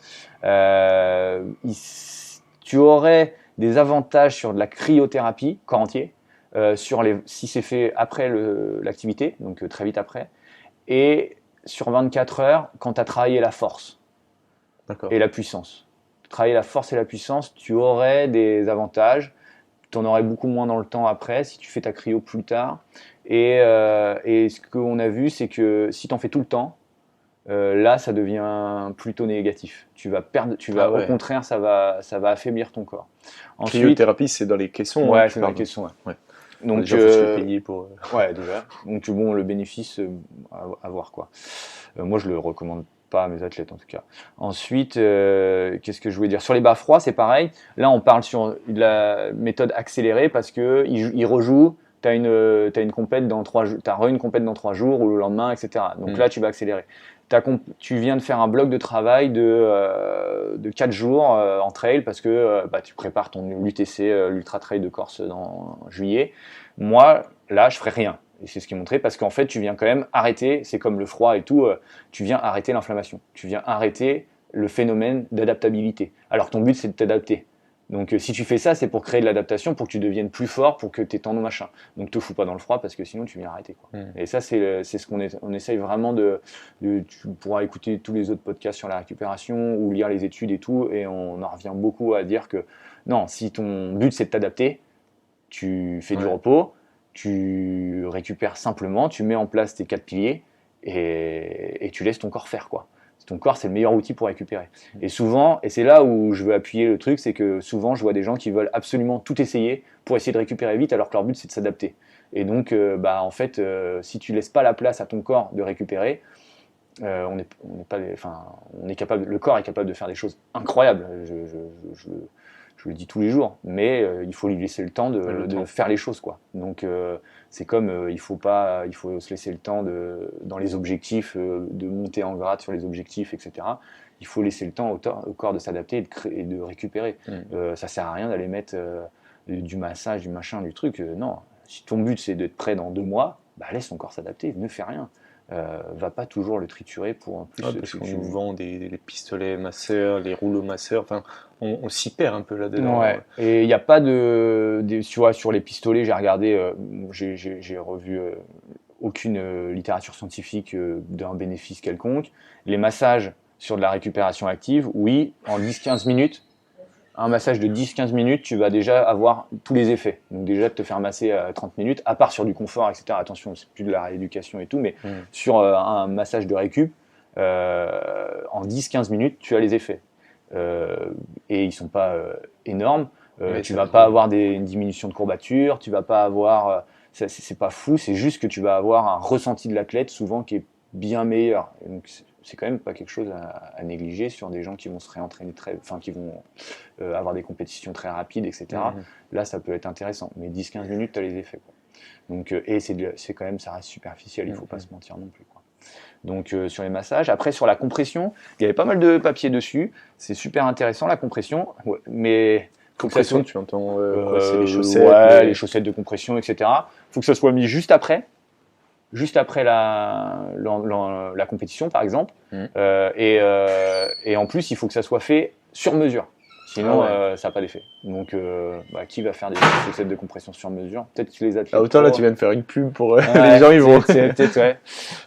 Tu aurais des avantages sur de la cryothérapie corps entier. si c'est fait après l'activité, donc très vite après, et sur 24 heures quand tu as travaillé la force et la puissance. Travailler la force et la puissance, tu aurais des avantages, tu en aurais beaucoup moins dans le temps après si tu fais ta cryo plus tard. Et ce qu'on a vu, c'est que si tu en fais tout le temps, là, ça devient plutôt négatif. Tu vas perdre, au contraire, ça va affaiblir ton corps. Ensuite, cryothérapie, c'est dans les caissons. Ouais, c'est dans les caissons. Ouais. Donc, déjà, faut se le payer pour. Ouais, déjà. Donc bon, le bénéfice à voir quoi. Moi, je le recommande pas à mes athlètes en tout cas. Ensuite, qu'est-ce que je voulais dire sur les bas froids, c'est pareil. Là, on parle sur de la méthode accélérée parce que il rejoue. T'as une compète dans 3 jours, t'as une compète dans 3 jours ou le lendemain, etc. Donc là, tu vas accélérer. Tu viens de faire un bloc de travail de 4 jours en trail parce que tu prépares ton l'UTC, l'Ultra Trail de Corse en juillet. Moi, là, je ferai rien. Et c'est ce qui est montré parce qu'en fait, tu viens quand même arrêter, c'est comme le froid et tout, tu viens arrêter l'inflammation. Tu viens arrêter le phénomène d'adaptabilité. Alors ton but, c'est de t'adapter. Donc si tu fais ça, c'est pour créer de l'adaptation, pour que tu deviennes plus fort, pour que tes tendons machin. Donc te fous pas dans le froid parce que sinon tu viens arrêter quoi. Et ça c'est ce qu'on essaye vraiment tu pourras écouter tous les autres podcasts sur la récupération ou lire les études et tout, et on en revient beaucoup à dire que non, si ton but c'est de t'adapter, tu fais du repos, tu récupères simplement, tu mets en place tes 4 piliers et tu laisses ton corps faire quoi. Ton corps, c'est le meilleur outil pour récupérer. Et souvent, et c'est là où je veux appuyer le truc, c'est que souvent, je vois des gens qui veulent absolument tout essayer pour essayer de récupérer vite, alors que leur but, c'est de s'adapter. Et donc, en fait, si tu laisses pas la place à ton corps de récupérer, le corps est capable de faire des choses incroyables. Je le dis tous les jours, mais il faut lui laisser le temps de faire les choses, quoi. Donc c'est comme il faut se laisser le temps dans les objectifs, de monter en grade sur les objectifs, etc. Il faut laisser le temps au corps de s'adapter et de récupérer. Ça sert à rien d'aller mettre du massage, du machin, du truc. Non, si ton but c'est d'être prêt dans 2 mois, laisse ton corps s'adapter, ne fais rien. Va pas toujours le triturer pour plus. Parce qu'on nous vend des pistolets masseurs, les rouleaux masseurs, enfin on s'y perd un peu là-dedans. Ouais. Et il n'y a pas tu vois, sur les pistolets, j'ai regardé, j'ai revu aucune littérature scientifique d'un bénéfice quelconque. Les massages sur de la récupération active, oui, en 10-15 minutes, un massage de 10-15 minutes, tu vas déjà avoir tous les effets. Donc déjà, de te faire masser à 30 minutes, à part sur du confort, etc. Attention, c'est plus de la rééducation et tout, mais sur un massage de récup, en 10-15 minutes, tu as les effets. Et ils ne sont pas énormes. Tu ne vas pas avoir une diminution de courbature, tu vas pas avoir... c'est pas fou, c'est juste que tu vas avoir un ressenti de l'athlète souvent qui est bien meilleur. Et donc, c'est quand même pas quelque chose à négliger sur des gens qui vont se réentraîner qui vont avoir des compétitions très rapides, etc. Là, ça peut être intéressant. Mais 10-15 minutes, tu as les effets, quoi. Donc, et c'est quand même, ça reste superficiel, il faut pas se mentir non plus, quoi. Donc, sur les massages. Après, sur la compression, il y avait pas mal de papiers dessus. C'est super intéressant, la compression. Ouais, mais... Compression, tu entends c'est les chaussettes. Ouais, les chaussettes de compression, etc. Il faut que ça soit mis juste après la compétition, par exemple. Et en plus, il faut que ça soit fait sur mesure. Sinon, ça n'a pas d'effet. Donc, qui va faire des chaussettes de compression sur mesure? Peut-être que les athlètes... Autant là, tu viens de faire une pub pour les gens, ils vont... peut-être, ouais.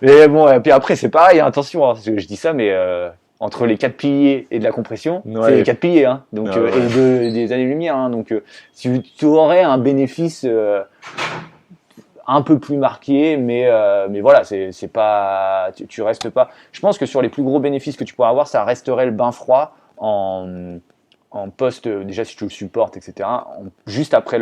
Mais bon, et puis après, c'est pareil, hein, attention, hein, je dis ça, mais... entre les 4 piliers et de la compression, c'est les 4 piliers, hein, donc, et des années-lumière. Hein, donc, tu aurais un bénéfice un peu plus marqué, mais voilà, c'est pas, tu restes pas. Je pense que sur les plus gros bénéfices que tu pourrais avoir, ça resterait le bain froid en post, déjà si tu le supportes, etc., juste après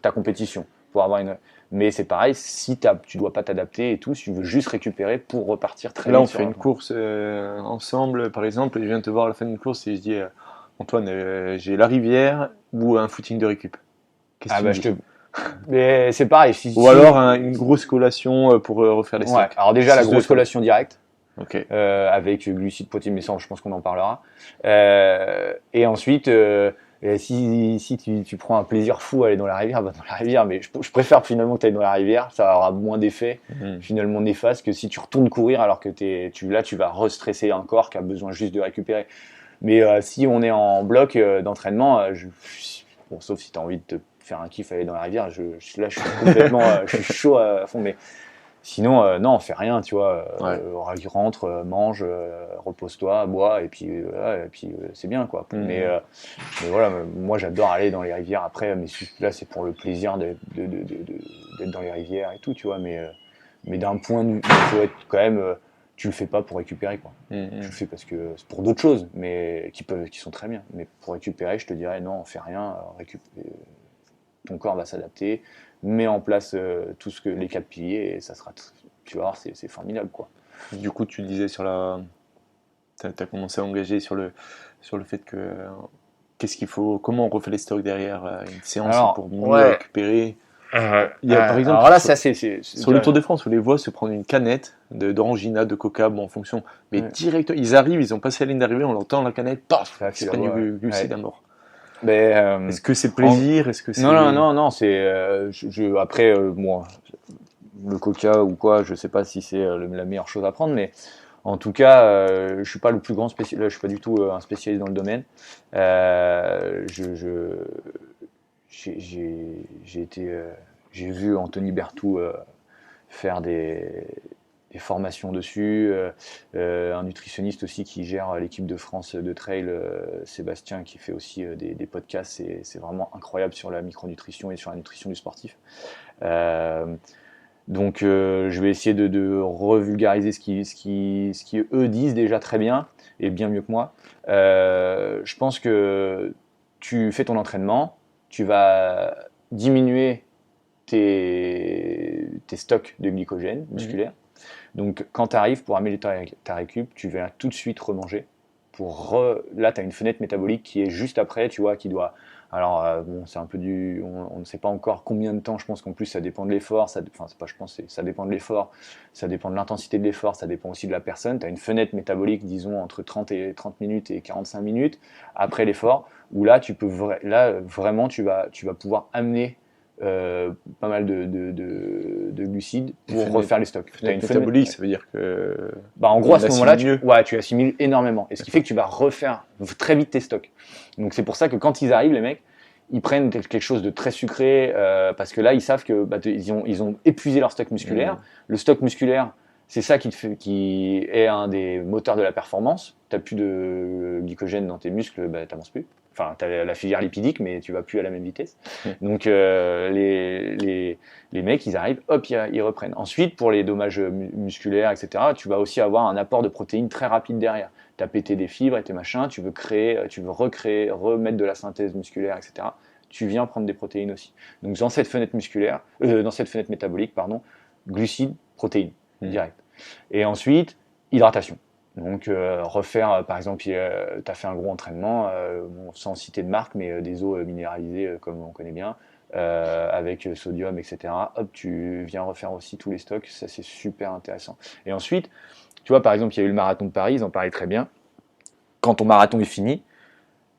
ta compétition, pour avoir une... Mais c'est pareil, si tu dois pas t'adapter et tout, si tu veux juste récupérer pour repartir très vite. Là, on fait une course ensemble, par exemple, et je viens te voir à la fin d'une course et je dis Antoine, j'ai la rivière ou un footing de récup. Qu'est-ce que tu dis Mais c'est pareil. Ou alors une grosse collation pour refaire les stacks. Alors déjà, la grosse collation directe. Okay. Avec glucides, protéines, mais ça, je pense qu'on en parlera. Et ensuite... si tu prends un plaisir fou à aller dans la rivière, dans la rivière, mais je préfère finalement que tu ailles dans la rivière, ça aura moins d'effet finalement néfaste que si tu retournes courir alors que tu vas restresser un corps qui a besoin juste de récupérer. Mais si on est en bloc d'entraînement, sauf si tu as envie de te faire un kiff, aller dans la rivière, là, je suis complètement, je suis chaud à fond. Mais sinon, non, on fait rien, tu vois. Rentre, mange, repose-toi, bois, et puis, voilà, et puis c'est bien, quoi. Mais voilà, moi, j'adore aller dans les rivières. Après, mais là, c'est pour le plaisir d'être dans les rivières et tout, tu vois. Mais d'un point de vue, il faut être quand même, tu le fais pas pour récupérer, quoi. Tu le fais parce que c'est pour d'autres choses, mais qui sont très bien. Mais pour récupérer, je te dirais non, on fait rien. Ton corps va s'adapter, mets en place les 4 piliers et ça sera, tu vas voir, c'est formidable, quoi. Du coup, tu disais t'as commencé à engager sur le fait que comment on refait les stocks derrière une séance Alors, pour mieux récupérer. Il y a, par exemple, alors là, sur le Tour de France, on les voit se prendre une canette d'orangina, de coca, bon, en fonction. Mais direct, ils arrivent, ils ont passé la ligne d'arrivée, on l'entend la canette, paf, c'est pas du glucide à mort. Mais, est-ce que c'est plaisir Est-ce que c'est... Non, c'est après moi, le coca ou quoi, je sais pas si c'est la meilleure chose à prendre, mais en tout cas, je suis pas le plus grand spécialiste, je suis pas du tout un spécialiste dans le domaine. J'ai vu Anthony Berthoud faire des formations dessus, un nutritionniste aussi qui gère l'équipe de France de trail, Sébastien, qui fait aussi des podcasts, c'est vraiment incroyable sur la micronutrition et sur la nutrition du sportif. Donc je vais essayer de revulgariser ce qui eux disent déjà très bien et bien mieux que moi. Je pense que tu fais ton entraînement, tu vas diminuer tes stocks de glycogène musculaire. Donc quand tu arrives pour améliorer ta récup, tu vas tout de suite remanger. Là, tu as une fenêtre métabolique qui est juste après, tu vois, qui doit... Alors, bon, c'est un peu on ne sait pas encore combien de temps, je pense qu'en plus ça dépend de l'effort, ça dépend de l'effort, ça dépend de l'intensité de l'effort, ça dépend aussi de la personne. Tu as une fenêtre métabolique, disons, entre 30 minutes et 45 minutes après l'effort, où là, vraiment, tu vas pouvoir amener pas mal de glucides pour refaire les stocks. Tu as une métabolique, ça veut dire que... en gros, à ce moment-là, tu assimiles énormément. Et ce qui fait que tu vas refaire très vite tes stocks. Donc c'est pour ça que quand ils arrivent, les mecs, ils prennent quelque chose de très sucré, parce que là, ils savent que ils ont épuisé leur stock musculaire. Le stock musculaire, c'est ça qui est un des moteurs de la performance. Tu n'as plus de glycogène dans tes muscles, tu n'avances plus. Enfin, tu as la filière lipidique, mais tu vas plus à la même vitesse. Donc, les mecs, ils arrivent, hop, ils reprennent. Ensuite, pour les dommages musculaires, etc., tu vas aussi avoir un apport de protéines très rapide derrière. Tu as pété des fibres et tes machins, tu veux recréer, remettre de la synthèse musculaire, etc. Tu viens prendre des protéines aussi. Donc, dans cette fenêtre métabolique, glucides, protéines, direct. Et ensuite, hydratation. Donc refaire, par exemple, tu as fait un gros entraînement, sans citer de marque, mais des eaux minéralisées comme on connaît bien, avec sodium, etc. Hop, tu viens refaire aussi tous les stocks, ça c'est super intéressant. Et ensuite, tu vois, par exemple, il y a eu le marathon de Paris, ils en parlaient très bien. Quand ton marathon est fini,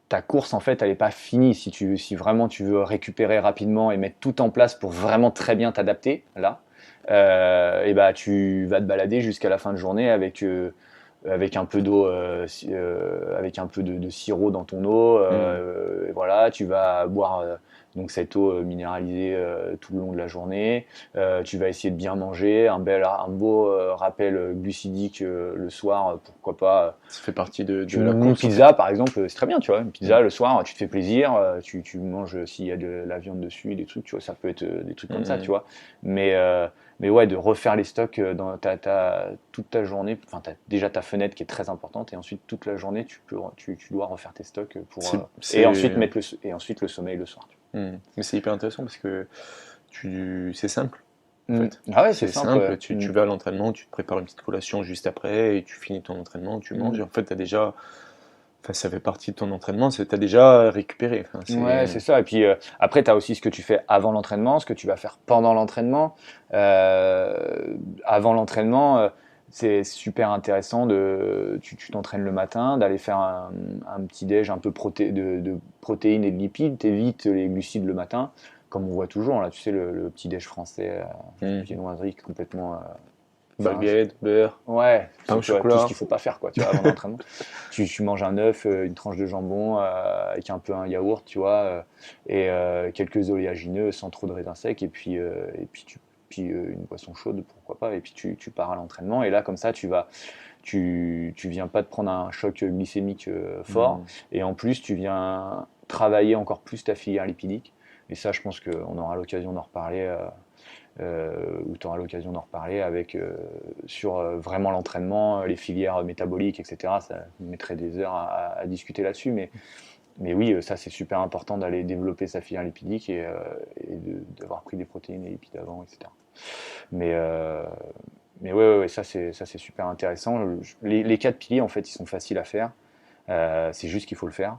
ta course, en fait, elle n'est pas finie. Si vraiment tu veux récupérer rapidement et mettre tout en place pour vraiment très bien t'adapter, là, tu vas te balader jusqu'à la fin de journée avec un peu d'eau, avec un peu de sirop dans ton eau. Voilà, tu vas boire donc cette eau minéralisée tout le long de la journée. Tu vas essayer de bien manger, un beau rappel glucidique le soir, pourquoi pas. Ça fait partie de la course. Une pizza, par exemple, c'est très bien, tu vois. Une pizza le soir, tu te fais plaisir, tu manges s'il y a de la viande dessus, des trucs, tu vois. Ça peut être des trucs comme ça, tu vois. Mais ouais, de refaire les stocks dans toute ta journée. Enfin, tu as déjà ta fenêtre qui est très importante, et ensuite toute la journée, tu dois refaire tes stocks et ensuite le sommeil le soir. Mais c'est hyper intéressant parce que c'est simple. En fait. Ah ouais, c'est simple. Tu vas à l'entraînement, tu te prépares une petite collation juste après, et tu finis ton entraînement, tu manges. Et en fait, ça fait partie de ton entraînement, tu as déjà récupéré. Ouais, c'est ça. Et puis après, tu as aussi ce que tu fais avant l'entraînement, ce que tu vas faire pendant l'entraînement. Avant l'entraînement, c'est super intéressant tu t'entraînes le matin, d'aller faire un petit déj un peu de protéines et de lipides. T'évites les glucides le matin, comme on voit toujours là. Tu sais, le petit déj français, viennoiserie complètement Baguette, beurre, Ouais, pain au tu vois, chocolat. tout ce qu'il faut pas faire quoi, tu vois, avant l'entraînement. Tu manges un œuf, une tranche de jambon avec un yaourt, tu vois, et quelques oléagineux sans trop de raisins secs, et puis une boisson chaude, pourquoi pas, et puis tu pars à l'entraînement, et là comme ça tu viens pas de prendre un choc glycémique fort, et en plus tu viens travailler encore plus ta filière lipidique, et ça je pense qu'on aura l'occasion d'en reparler. Où tu auras l'occasion d'en reparler sur vraiment l'entraînement, les filières métaboliques, etc. Ça mettrait des heures à discuter là-dessus, mais oui, ça c'est super important d'aller développer sa filière lipidique d'avoir pris des protéines et lipides avant, etc. Mais, euh, mais ouais, ça c'est super intéressant. Les 4 piliers, en fait, ils sont faciles à faire. C'est juste qu'il faut le faire.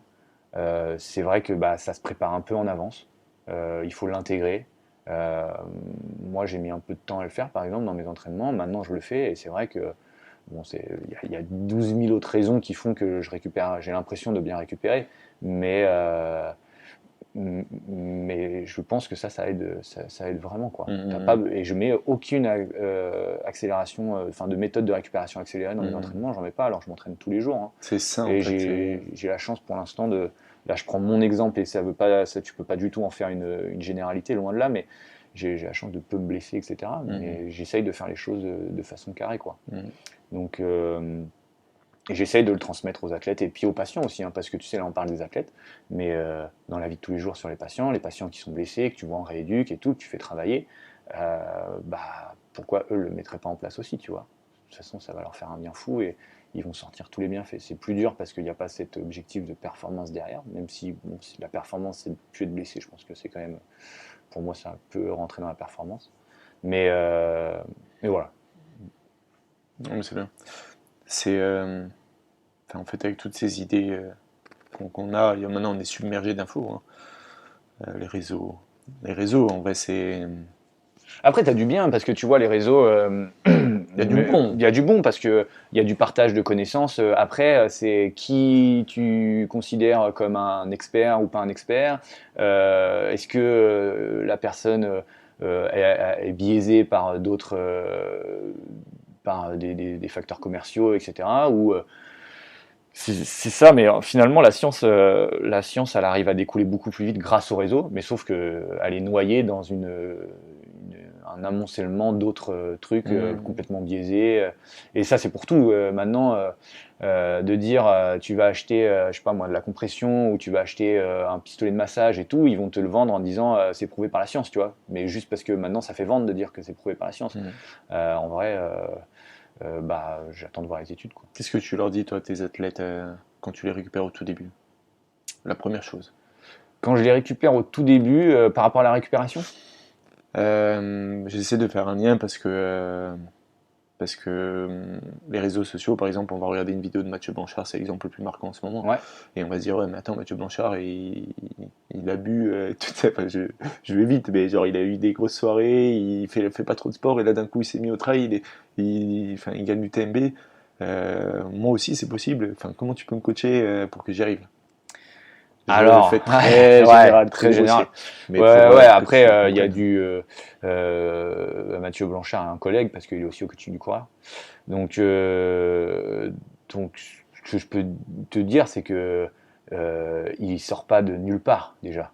C'est vrai que ça se prépare un peu en avance. Il faut l'intégrer. Moi, j'ai mis un peu de temps à le faire, par exemple, dans mes entraînements. Maintenant, je le fais, et c'est vrai que bon, il y a 12 000 autres raisons qui font que je récupère. J'ai l'impression de bien récupérer, mais mais je pense que ça aide, ça aide vraiment quoi. Et je mets aucune accélération, enfin de méthode de récupération accélérée dans mes entraînements. J'en mets pas. Alors je m'entraîne tous les jours. Hein. C'est ça. Et en fait, j'ai la chance pour l'instant de. Là, je prends mon exemple et ça veut pas, tu peux pas du tout en faire une généralité, loin de là, mais j'ai la chance de peu me blesser, etc. Mais j'essaye de faire les choses de façon carrée, quoi. Donc, et j'essaye de le transmettre aux athlètes et puis aux patients aussi, hein, parce que tu sais, là, on parle des athlètes, mais dans la vie de tous les jours sur les patients qui sont blessés, que tu vois en rééduque et tout, que tu fais travailler, pourquoi eux le mettraient pas en place aussi, tu vois? De toute façon, ça va leur faire un bien fou et ils vont sortir tous les bienfaits. C'est plus dur parce qu'il n'y a pas cet objectif de performance derrière, même si, bon, si la performance c'est de plus être blessé, je pense que c'est quand même, pour moi, ça peut rentrer dans la performance. Mais voilà. Non, mais c'est bien. C'est en fait avec toutes ces idées qu'on a, maintenant on est submergé d'infos. Hein. Les réseaux, en vrai, c'est. Après, tu as du bien parce que tu vois, les réseaux. Il y a du bon. Il y a du bon parce qu'il y a du partage de connaissances. Après, c'est qui tu considères comme un expert ou pas un expert. Est-ce que la personne est biaisée par d'autres. Par des facteurs commerciaux, etc. Ou. C'est ça, mais finalement, la science, elle arrive à découler beaucoup plus vite grâce au réseau, mais sauf qu'elle est noyée dans un amoncellement d'autres trucs complètement biaisés. Et ça, c'est pour tout. Maintenant, de dire tu vas acheter, je sais pas moi, de la compression ou tu vas acheter un pistolet de massage et tout, ils vont te le vendre en disant c'est prouvé par la science, tu vois. Mais juste parce que maintenant, ça fait vendre de dire que c'est prouvé par la science. En vrai. J'attends de voir les études. Quoi. Qu'est-ce que tu leur dis, toi, tes athlètes, quand tu les récupères au tout début? La première chose. Quand je les récupère au tout début, par rapport à la récupération j'essaie de faire un lien parce que les réseaux sociaux, par exemple, on va regarder une vidéo de Mathieu Blanchard, c'est l'exemple le plus marquant en ce moment, et on va se dire, ouais, mais attends, Mathieu Blanchard, il a bu, tout ça, enfin, je vais vite, mais genre, il a eu des grosses soirées, il fait pas trop de sport, et là, d'un coup, il s'est mis au trail, il gagne du TMB. Moi aussi, c'est possible. Enfin, comment tu peux me coacher pour que j'y arrive? Alors, fait très général, très général. Mais après, il y a Mathieu Blanchard, un collègue, parce qu'il est aussi au coaching du coureur. Donc, ce que je peux te dire, c'est que il sort pas de nulle part déjà.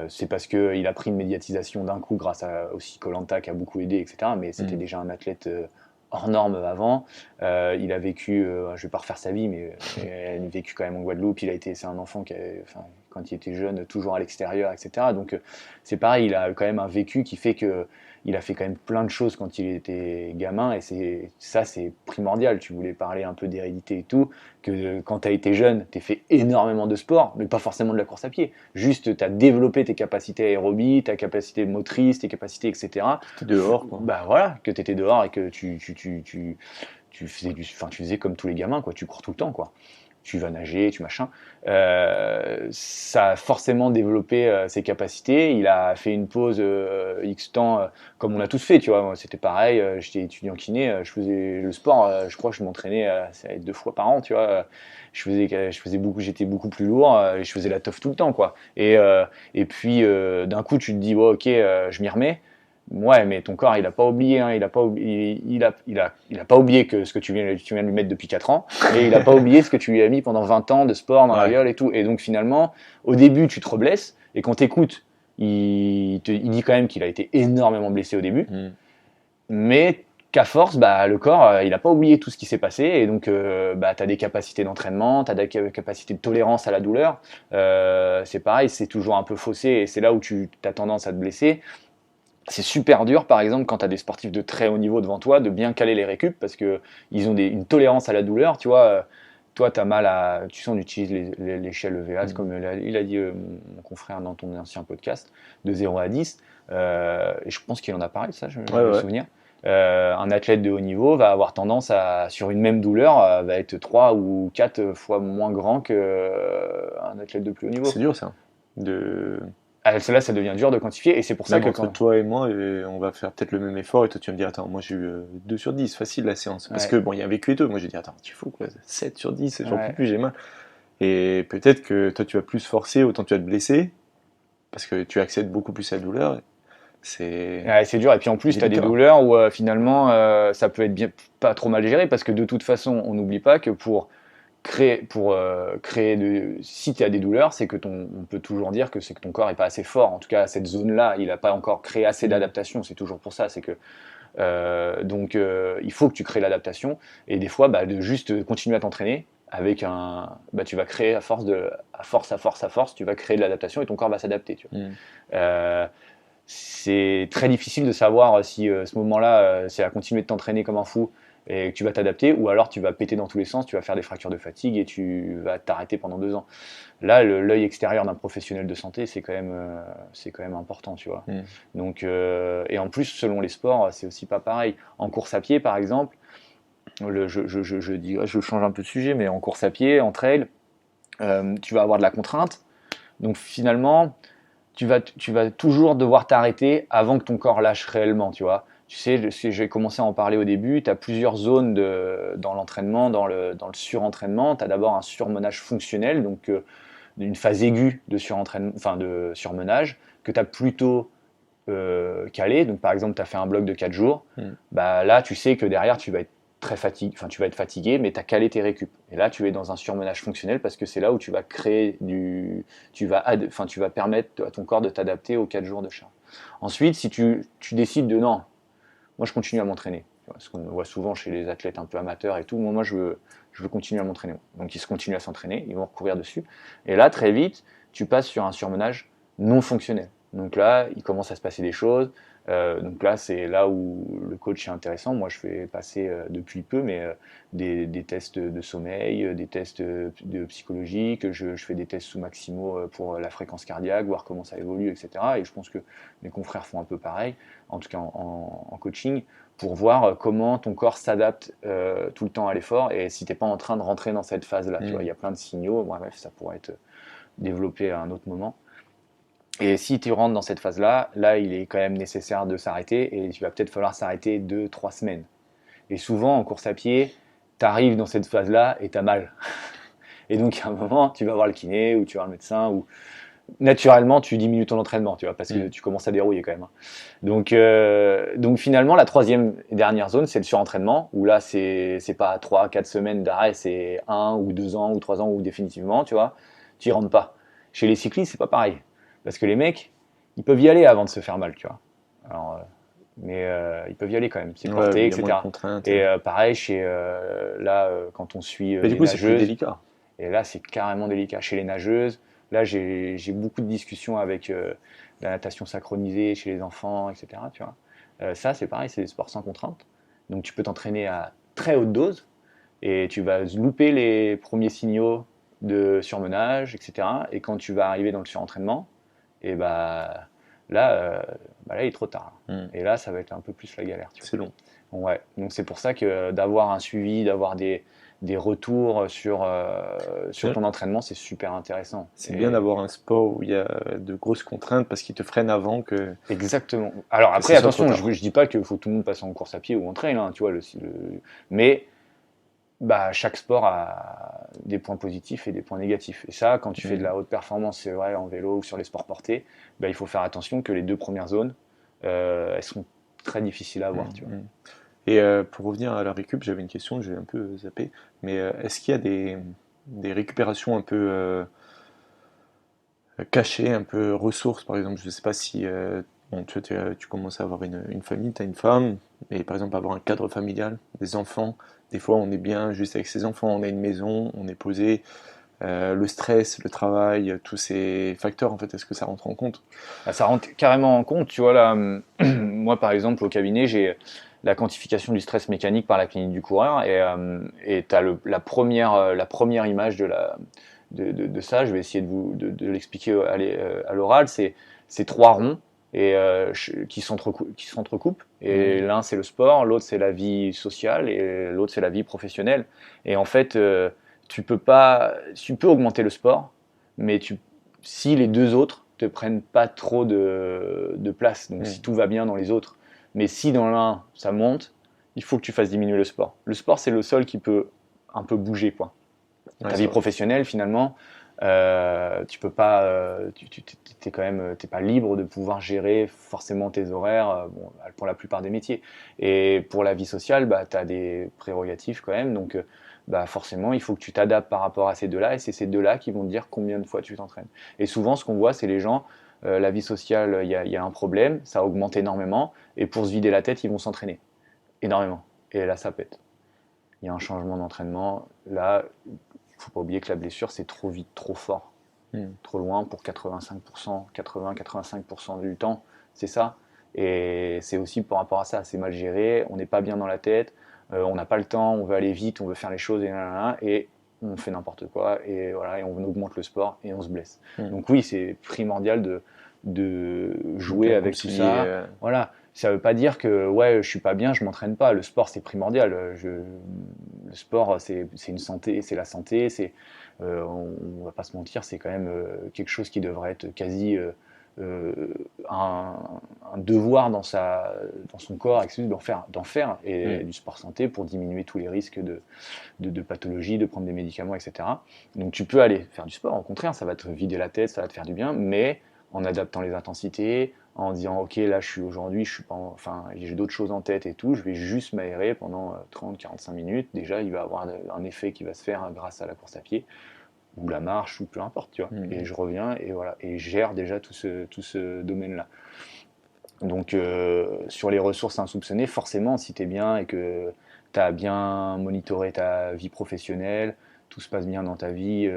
C'est parce qu'il a pris une médiatisation d'un coup grâce à aussi Koh Lanta qui a beaucoup aidé, etc. Mais c'était déjà un athlète hors norme avant. Il a vécu, je vais pas refaire sa vie, mais il a vécu quand même en Guadeloupe. C'est un enfant qui quand il était jeune, toujours à l'extérieur, etc. Donc c'est pareil, il a quand même un vécu qui fait que il a fait quand même plein de choses quand il était gamin, et c'est primordial. Tu voulais parler un peu d'hérédité et tout, que quand tu as été jeune, tu as fait énormément de sport, mais pas forcément de la course à pied. Juste, tu as développé tes capacités aérobies, ta capacité motrice, tes capacités, etc. Tu étais dehors, quoi. Voilà, que tu étais dehors et que tu faisais comme tous les gamins, quoi. Tu cours tout le temps, quoi. Tu vas nager, tu machin. Ça a forcément développé ses capacités. Il a fait une pause X temps, comme on a tous fait, tu vois. Moi, c'était pareil, j'étais étudiant kiné, je faisais le sport, je crois que je m'entraînais 2 fois par an, tu vois. J'étais beaucoup plus lourd, et je faisais la teuf tout le temps, quoi. Et puis, d'un coup, tu te dis, ok, je m'y remets. Ouais, mais ton corps, il a pas oublié, hein, il a pas oublié que ce que tu viens de lui mettre depuis 4 ans, et il a pas oublié ce que tu lui as mis pendant 20 ans de sport dans la gueule et tout. Et donc finalement, au début, tu te reblesses, et quand t'écoutes, il dit quand même qu'il a été énormément blessé au début, mais qu'à force, bah, le corps, il a pas oublié tout ce qui s'est passé, et donc bah, tu as des capacités d'entraînement, tu as des capacités de tolérance à la douleur. C'est pareil, c'est toujours un peu faussé, et c'est là où tu as tendance à te blesser. C'est super dur, par exemple, quand tu as des sportifs de très haut niveau devant toi, de bien caler les récup parce qu'ils ont une tolérance à la douleur. Tu vois, toi, tu as mal à. Tu sais, on utilise l'échelle EVAS, comme il a dit mon confrère dans ton ancien podcast, de 0 à 10. Et je pense qu'il en a parlé, ça, je me souviens. Un athlète de haut niveau va avoir tendance à, sur une même douleur, va être 3 ou 4 fois moins grand qu'un athlète de plus haut niveau. C'est dur, ça. Là, ça devient dur de quantifier, et c'est pour ça que entre toi et moi, on va faire peut-être le même effort, et toi tu vas me dire, attends, moi j'ai eu 2 sur 10, facile la séance. Parce que bon, il y a un vécu et tout. Moi j'ai dit, attends, tu fous quoi, 7 sur 10, j'en peux plus, j'ai mal. Et peut-être que toi tu vas plus forcer, autant tu vas te blesser, parce que tu accèdes beaucoup plus à la douleur. C'est dur, et puis en plus tu as des douleurs où finalement ça peut être pas trop mal géré, parce que de toute façon, on n'oublie pas que si tu as des douleurs, c'est que on peut toujours dire que c'est que ton corps est pas assez fort. En tout cas, cette zone-là, il n'a pas encore créé assez d'adaptation. C'est toujours pour ça. C'est que donc il faut que tu crées l'adaptation. Et des fois, de juste continuer à t'entraîner avec tu vas créer à force, tu vas créer de l'adaptation et ton corps va s'adapter. Tu vois. C'est très difficile de savoir si ce moment-là, c'est à continuer de t'entraîner comme un fou et que tu vas t'adapter, ou alors tu vas péter dans tous les sens, tu vas faire des fractures de fatigue et tu vas t'arrêter pendant 2 ans. Là, l'œil extérieur d'un professionnel de santé, c'est quand même important, tu vois. Donc, et en plus, selon les sports, c'est aussi pas pareil. En course à pied, par exemple, je change un peu de sujet, mais en course à pied, en trail, tu vas avoir de la contrainte. Donc finalement, tu vas toujours devoir t'arrêter avant que ton corps lâche réellement, tu vois. Tu sais, j'ai commencé à en parler au début, tu as plusieurs zones dans l'entraînement, dans le surentraînement. Tu as d'abord un surmenage fonctionnel, donc une phase aiguë de surmenage, que tu as plutôt calé. Donc par exemple, tu as fait un bloc de 4 jours, là tu sais que derrière tu vas être fatigué, mais tu as calé tes récup. Et là, tu es dans un surmenage fonctionnel parce que c'est là où tu vas créer tu vas permettre à ton corps de t'adapter aux 4 jours de charge. Ensuite, si tu décides de non, moi je continue à m'entraîner. Ce qu'on voit souvent chez les athlètes un peu amateurs et tout, moi je veux continuer à m'entraîner. Donc ils se continuent à s'entraîner, ils vont recourir dessus. Et là, très vite, tu passes sur un surmenage non fonctionnel. Donc là, il commence à se passer des choses. Donc là, c'est là où le coach est intéressant. Moi, je fais passer depuis peu, mais des tests de sommeil, des tests de psychologique. Je fais des tests sous maximo pour la fréquence cardiaque, voir comment ça évolue, etc. Et je pense que mes confrères font un peu pareil, en tout cas en coaching, pour voir comment ton corps s'adapte tout le temps à l'effort et si tu n'es pas en train de rentrer dans cette phase-là. Tu vois, il y a plein de signaux. Bref, ça pourrait être développé à un autre moment. Et si tu rentres dans cette phase-là, il est quand même nécessaire de s'arrêter et il va peut-être falloir s'arrêter 2-3 semaines. Et souvent, en course à pied, tu arrives dans cette phase-là et tu as mal. Et donc, à un moment, tu vas voir le kiné ou tu vas voir le médecin ou naturellement, tu diminues ton entraînement, tu vois, parce que tu commences à dérouiller quand même. Donc finalement, la troisième et dernière zone, c'est le surentraînement, où là, c'est pas 3-4 semaines d'arrêt, c'est 1 ou 2 ans ou 3 ans ou définitivement, tu vois, tu y rentres pas. Chez les cyclistes, c'est pas pareil. Parce que les mecs, ils peuvent y aller avant de se faire mal, tu vois. Alors, mais ils peuvent y aller quand même, c'est porté, etc. Et pareil, quand on suit mais du coup, c'est plus délicat. Et là, c'est carrément délicat. Chez les nageuses, là, j'ai beaucoup de discussions avec la natation synchronisée chez les enfants, etc. Tu vois. Ça, c'est pareil, c'est des sports sans contrainte. Donc, tu peux t'entraîner à très haute dose et tu vas louper les premiers signaux de surmenage, etc. Et quand tu vas arriver dans le surentraînement, et là, il est trop tard. Et là, ça va être un peu plus la galère. C'est long. Ouais. Donc c'est pour ça que d'avoir un suivi, d'avoir des retours sur ton entraînement, c'est super intéressant. C'est bien d'avoir un sport où il y a de grosses contraintes parce qu'il te freine avant que... Exactement. Alors après, attention, je ne dis pas qu'il faut que tout le monde passe en course à pied ou en trail, hein, tu vois, mais chaque sport a des points positifs et des points négatifs. Et ça, quand tu fais de la haute performance, c'est vrai, en vélo ou sur les sports portés, il faut faire attention que les 2 premières zones, elles sont très difficiles à avoir, tu vois. Et pour revenir à la récup, j'avais une question, j'ai un peu zappé, mais est-ce qu'il y a des récupérations un peu cachées, un peu ressources, par exemple, je ne sais pas si bon, tu commences à avoir une famille, tu as une femme, et par exemple avoir un cadre familial, des enfants, des fois on est bien juste avec ses enfants, on a une maison, on est posé, le stress, le travail, tous ces facteurs, en fait, est-ce que ça rentre en compte? Bah, ça rentre carrément en compte, tu vois là. Moi, par exemple, au cabinet, j'ai la quantification du stress mécanique par la clinique du coureur, et tu as la première image de ça. Je vais essayer de l'expliquer à l'oral. C'est trois ronds qui s'entrecoupent. Et l'un, c'est le sport, l'autre, c'est la vie sociale, et l'autre, c'est la vie professionnelle. Et en fait, tu peux augmenter le sport, mais si les deux autres te prennent pas trop de place, donc si tout va bien dans les autres, mais si dans l'un ça monte, il faut que tu fasses diminuer le sport. Le sport, c'est le seul qui peut un peu bouger, quoi. Ta vie professionnelle, finalement, tu peux pas, t'es quand même, t'es pas libre de pouvoir gérer forcément tes horaires, bon, pour la plupart des métiers. Et pour la vie sociale, bah, tu as des prérogatives quand même, donc bah, forcément, il faut que tu t'adaptes par rapport à ces deux-là, et c'est ces deux-là qui vont te dire combien de fois tu t'entraînes. Et souvent, ce qu'on voit, c'est les gens, la vie sociale, il y a un problème, ça augmente énormément, et pour se vider la tête, ils vont s'entraîner énormément. Et là, ça pète. Il y a un changement d'entraînement. Là, il ne faut pas oublier que la blessure, c'est trop vite, trop fort, trop loin pour 85%, 80-85% du temps. C'est ça. Et c'est aussi par rapport à ça. C'est mal géré, on n'est pas bien dans la tête, on n'a pas le temps, on veut aller vite, on veut faire les choses, et on fait n'importe quoi. Et voilà, et on augmente le sport et on se blesse. Donc oui, c'est primordial de jouer avec tout ça. Voilà. Ça ne veut pas dire que ouais, je suis pas bien, je m'entraîne pas. Le sport, c'est primordial. Le sport, c'est une santé, c'est la santé. On va pas se mentir, c'est quand même quelque chose qui devrait être quasi un devoir dans son corps, d'en faire, et du sport santé pour diminuer tous les risques de pathologie, de prendre des médicaments, etc. Donc tu peux aller faire du sport. Au contraire, ça va te vider la tête, ça va te faire du bien, mais en adaptant les intensités, en disant ok, là aujourd'hui je suis pas enfin j'ai d'autres choses en tête et tout, je vais juste m'aérer pendant 30-45 minutes. Déjà il va avoir un effet qui va se faire grâce à la course à pied ou la marche ou peu importe, tu vois. Et je reviens et voilà, et je gère déjà tout ce domaine là. Donc sur les ressources insoupçonnées, forcément si tu es bien et que tu as bien monitoré ta vie professionnelle, tout se passe bien dans ta vie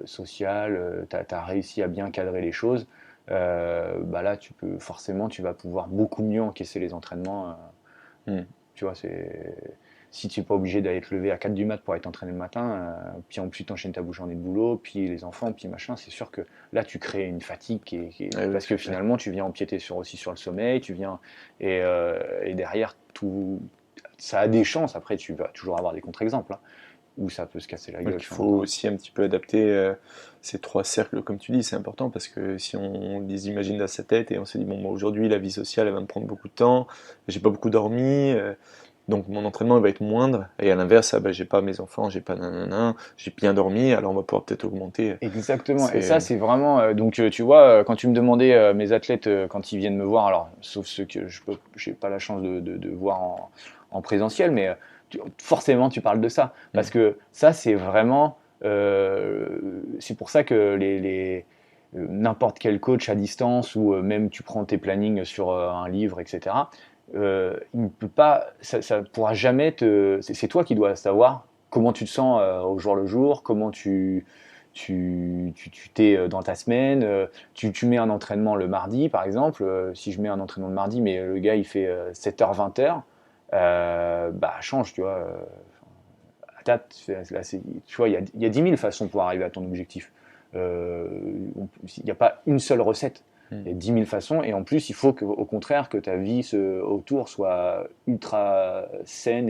sociale, tu as réussi à bien cadrer les choses, bah là tu vas pouvoir beaucoup mieux encaisser les entraînements. Tu vois, si tu n'es pas obligé d'aller te lever à 4 du mat pour être entraîné le matin, puis en plus t'enchaînes ta journée de boulot, puis les enfants, puis machin, c'est sûr que là tu crées une fatigue parce que finalement tu viens empiéter aussi sur le sommeil, et derrière tout, ça a des chances. Après tu vas toujours avoir des contre-exemples, hein, où ça peut se casser la gueule. Il faut aussi un petit peu adapter ces trois cercles, comme tu dis, c'est important parce que si on les imagine dans sa tête et on se dit bon, moi aujourd'hui la vie sociale elle va me prendre beaucoup de temps, j'ai pas beaucoup dormi, donc mon entraînement il va être moindre, et à l'inverse, j'ai pas mes enfants, j'ai pas nanana, j'ai bien dormi, alors on va pouvoir peut-être augmenter. Exactement, et ça c'est vraiment, donc tu vois, quand tu me demandais mes athlètes quand ils viennent me voir, alors sauf ceux que je n'ai pas la chance de voir en présentiel, mais forcément tu parles de ça, parce que ça c'est vraiment, c'est pour ça que n'importe quel coach à distance, ou même tu prends tes plannings sur un livre, etc., il ne peut pas, ça pourra jamais c'est toi qui dois savoir comment tu te sens au jour le jour, comment tu t'es dans ta semaine, tu mets un entraînement le mardi par exemple, si je mets un entraînement le mardi mais le gars il fait 7h 20h, bah change, tu vois, adapte, tu vois, il y a 10 000 façons pour arriver à ton objectif, il n'y a pas une seule recette. Il y a 10 000 façons, et en plus, il faut au contraire que ta vie autour soit ultra saine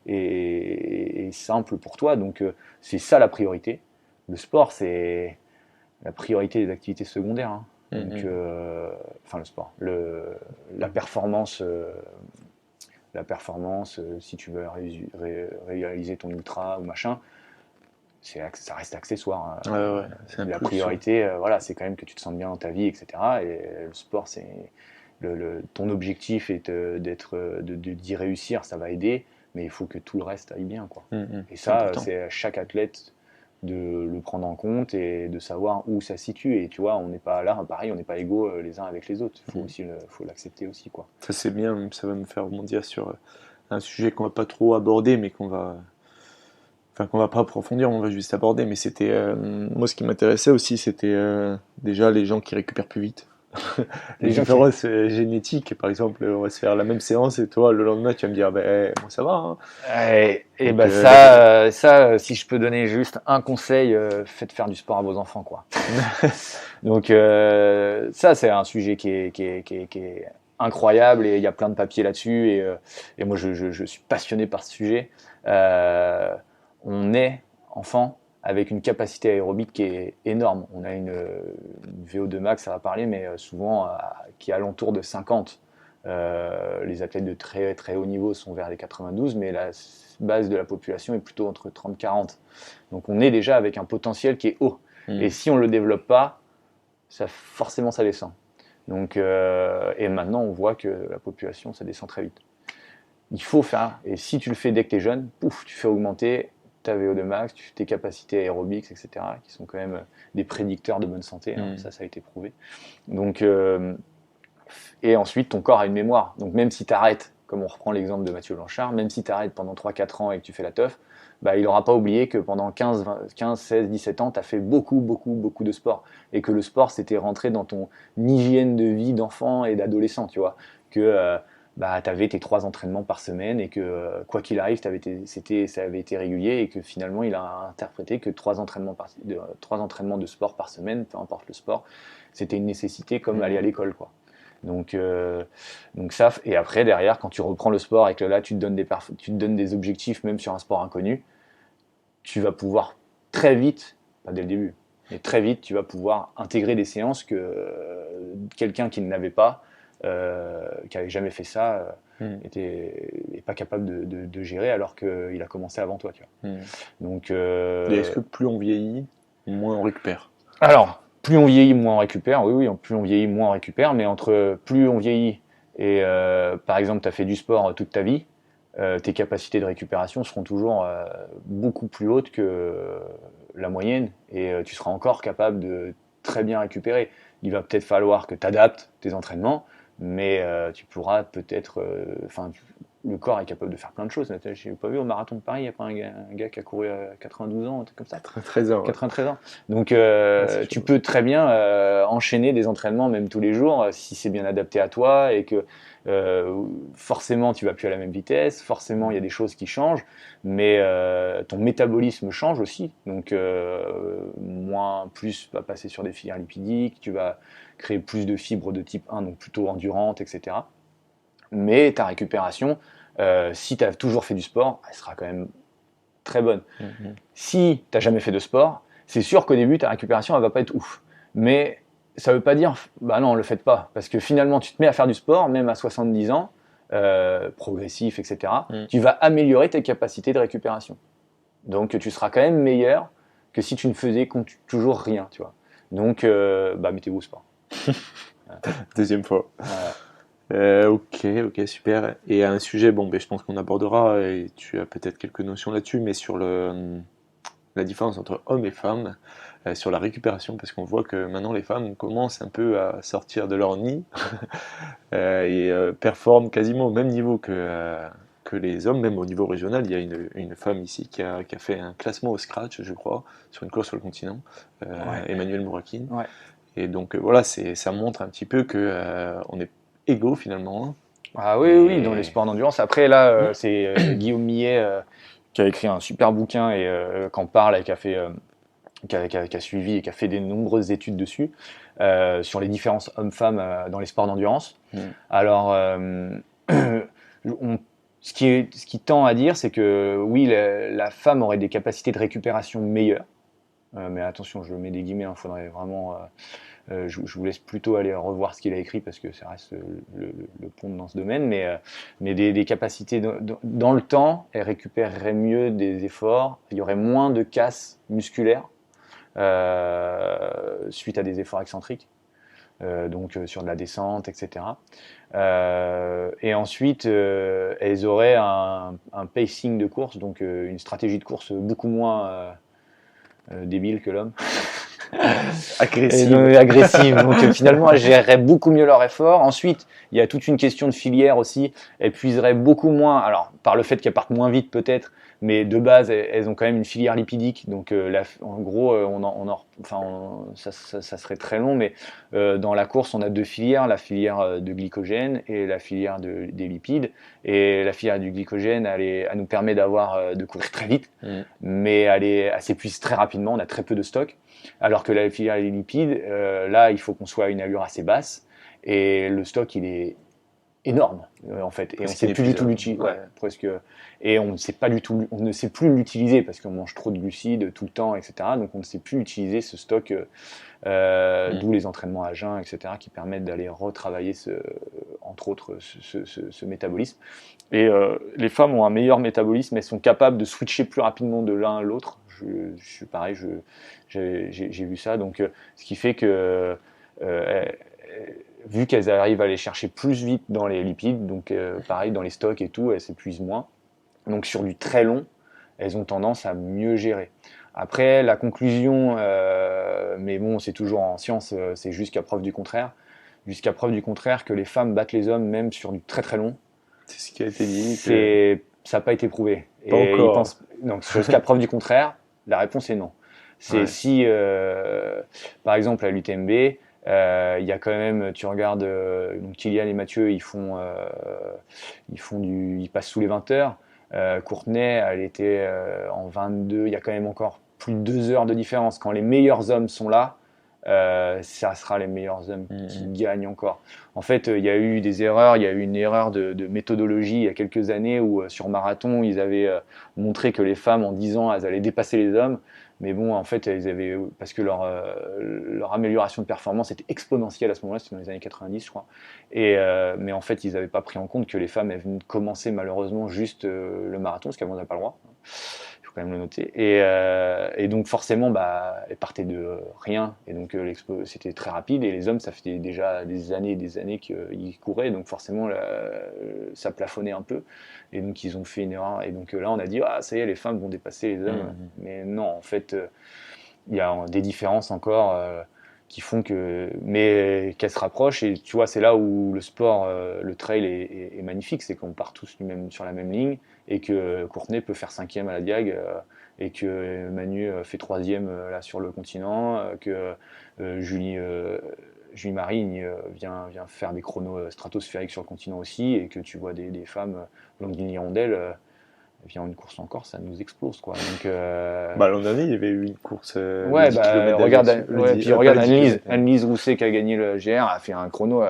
et simple pour toi. Donc, c'est ça la priorité. Le sport, c'est la priorité des activités secondaires, hein. Donc, enfin, le sport, la performance, si tu veux réaliser ton ultra ou machin, ça reste accessoire. Ouais, la priorité, voilà, c'est quand même que tu te sentes bien dans ta vie, etc. Et le sport, ton objectif est d'y réussir, ça va aider, mais il faut que tout le reste aille bien, quoi. Et ça, c'est à chaque athlète de le prendre en compte et de savoir où ça se situe. Et tu vois, on n'est pas là, pareil, on n'est pas égaux les uns avec les autres. Faut l'accepter aussi, quoi. Ça c'est bien, ça va me faire rebondir sur un sujet qu'on va pas trop aborder, mais qu'on va pas approfondir, on va juste aborder. Mais c'était moi ce qui m'intéressait aussi, c'était déjà les gens qui récupèrent plus vite. Les différences génétiques, par exemple, on va se faire la même séance et toi, le lendemain, tu vas me dire, bon, ça va. Hein. Et bah ça, si je peux donner juste un conseil, faites faire du sport à vos enfants, quoi. Donc ça, c'est un sujet qui est incroyable et il y a plein de papiers là-dessus et moi, je suis passionné par ce sujet. On est enfant avec une capacité aérobique qui est énorme. On a une VO2 max, ça va parler, mais souvent qui est alentour de 50. Les athlètes de très, très haut niveau sont vers les 92, mais la base de la population est plutôt entre 30-40. Donc on est déjà avec un potentiel qui est haut. Et si on ne le développe pas, forcément ça descend. Donc, et maintenant on voit que la population, ça descend très vite. Il faut faire, et si tu le fais dès que tu es jeune, pouf, tu fais augmenter ta VO2 max, tes capacités aérobiques, etc., qui sont quand même des prédicteurs de bonne santé, hein, ça a été prouvé. Donc, et ensuite, ton corps a une mémoire. Donc même si tu arrêtes, comme on reprend l'exemple de Mathieu Blanchard, même si tu arrêtes pendant 3-4 ans et que tu fais la teuf, il n'aura pas oublié que pendant 15, 16, 17 ans, tu as fait beaucoup de sport. Et que le sport, c'était rentré dans ton hygiène de vie d'enfant et d'adolescent, tu vois. Que tu avais tes 3 entraînements par semaine et que quoi qu'il arrive, ça avait été régulier et que finalement, il a interprété que 3 entraînements de sport par semaine, peu importe le sport, c'était une nécessité comme aller à l'école, quoi. Donc ça, et après, derrière, quand tu reprends le sport et que là, tu te donnes des objectifs, même sur un sport inconnu, tu vas pouvoir très vite, pas dès le début, mais très vite, tu vas pouvoir intégrer des séances que quelqu'un qui n'avait pas, qui n'avait jamais fait ça, n'est pas capable de gérer alors qu'il a commencé avant toi. Tu vois. Donc, et est-ce que plus on vieillit, moins on récupère ? Alors, plus on vieillit, moins on récupère. Oui, plus on vieillit, moins on récupère. Mais entre plus on vieillit et, par exemple, tu as fait du sport toute ta vie, tes capacités de récupération seront toujours beaucoup plus hautes que la moyenne et tu seras encore capable de très bien récupérer. Il va peut-être falloir que tu adaptes tes entraînements, mais tu pourras peut-être... le corps est capable de faire plein de choses. Je n'ai pas vu au marathon de Paris, il n'y a pas un gars qui a couru à 92 ans, un truc comme ça. 93 ans. 93 ans. Donc tu peux très bien enchaîner des entraînements même tous les jours si c'est bien adapté à toi et que forcément tu vas plus à la même vitesse, forcément il y a des choses qui changent, mais ton métabolisme change aussi. Donc plus va passer sur des filières lipidiques, tu vas créer plus de fibres de type 1, donc plutôt endurantes, etc. Mais ta récupération, si tu as toujours fait du sport, elle sera quand même très bonne. Si tu n'as jamais fait de sport, c'est sûr qu'au début, ta récupération, elle va pas être ouf. Mais ça ne veut pas dire, non, ne le faites pas. Parce que finalement, tu te mets à faire du sport, même à 70 ans, progressif, etc. Tu vas améliorer tes capacités de récupération. Donc, tu seras quand même meilleur que si tu ne faisais toujours rien, tu vois. Donc, mettez-vous au sport. Deuxième fois. Ok, super. Et un sujet, je pense qu'on abordera, et tu as peut-être quelques notions là-dessus, mais sur la différence entre hommes et femmes, sur la récupération, parce qu'on voit que maintenant les femmes commencent un peu à sortir de leur nid et performent quasiment au même niveau que les hommes, même au niveau régional. Il y a une femme ici qui a fait un classement au scratch, je crois, sur une course sur le continent, Emmanuelle Mourakine. Ouais. Et donc voilà, ça montre un petit peu qu'on est égaux finalement. Ah oui, dans les sports d'endurance. Après là, c'est Guillaume Millet qui a écrit un super bouquin et qu'en parle et qui a suivi et qui a fait de nombreuses études dessus sur les différences hommes-femmes dans les sports d'endurance. Alors, ce qui tend à dire, c'est que oui, la femme aurait des capacités de récupération meilleures. Mais attention, je mets des guillemets, il faudrait vraiment... je vous laisse plutôt aller revoir ce qu'il a écrit parce que ça reste le pont dans ce domaine, mais des capacités dans le temps, elle récupérerait mieux des efforts, il y aurait moins de casse musculaire suite à des efforts excentriques. donc sur de la descente, etc. Et ensuite, elles auraient un pacing de course, donc une stratégie de course beaucoup moins débile que l'homme. Agressive. Donc finalement, elles géreraient beaucoup mieux leur effort. Ensuite, il y a toute une question de filière aussi. Elles puiseraient beaucoup moins, alors par le fait qu'elles partent moins vite peut-être, mais de base, elles ont quand même une filière lipidique. Donc en gros, ça serait très long, mais dans la course, on a deux filières, la filière de glycogène et la filière des lipides. Et la filière du glycogène, elle nous permet de courir très vite, mais elle s'épuise très rapidement. On a très peu de stock. Alors que la filière des lipides, là, il faut qu'on soit à une allure assez basse et le stock, il est énorme en fait. Et on ne sait plus du tout l'utiliser, presque. Et on ne sait plus l'utiliser parce qu'on mange trop de glucides tout le temps, etc. Donc on ne sait plus utiliser ce stock, d'où les entraînements à jeun, etc. qui permettent d'aller retravailler entre autres ce métabolisme. Et les femmes ont un meilleur métabolisme, elles sont capables de switcher plus rapidement de l'un à l'autre. Je suis pareil, j'ai vu ça. Donc, ce qui fait que, vu qu'elles arrivent à aller chercher plus vite dans les lipides, donc pareil, dans les stocks et tout, elles s'épuisent moins. Donc, sur du très long, elles ont tendance à mieux gérer. Après, la conclusion, mais bon, c'est toujours en science, c'est jusqu'à preuve du contraire. Jusqu'à preuve du contraire que les femmes battent les hommes, même sur du très très long. C'est ce qui a été dit. Ça n'a pas été prouvé. Pas encore. Donc, jusqu'à preuve du contraire, la réponse est non. C'est si, par exemple, à l'UTMB, il y a quand même, tu regardes, donc Kylian et Mathieu, ils passent sous les 20 heures. Courtenay, elle était en 22, il y a quand même encore plus de 2 heures de différence. Quand les meilleurs hommes sont là, ça sera les meilleurs hommes qui gagnent encore. En fait, il y a eu des erreurs, il y a eu une erreur de méthodologie il y a quelques années où sur marathon, ils avaient montré que les femmes en 10 ans, elles allaient dépasser les hommes. Mais bon, en fait, parce que leur amélioration de performance était exponentielle à ce moment-là, c'était dans les années 90, je crois. Mais en fait, ils n'avaient pas pris en compte que les femmes, elles venaient de commencer malheureusement juste le marathon, parce qu'avant, on n'a pas le droit. Il faut quand même le noter. Et donc, forcément, elles partaient de rien. Et donc, c'était très rapide. Et les hommes, ça fait déjà des années et des années qu'ils couraient. Donc, forcément, ça plafonnait un peu. Et donc, ils ont fait une erreur. Et donc, là, on a dit, ça y est, les femmes vont dépasser les hommes. Mais non, en fait, il y a des différences encore qui font qu'elles se rapprochent. Et tu vois, c'est là où le sport, le trail est magnifique. C'est qu'on part tous sur la même ligne et que Courtenay peut faire 5e à la Diag et que Manu fait 3e là sur le continent, que Julie Marie vient faire des chronos stratosphériques sur le continent aussi, et que tu vois des femmes Blanqueville-Hirondelle vient une course encore, ça nous explose quoi. Donc l'an dernier, il y avait eu une course. Regarde Anne-Lise Rousset qui a gagné le GR, a fait un chrono.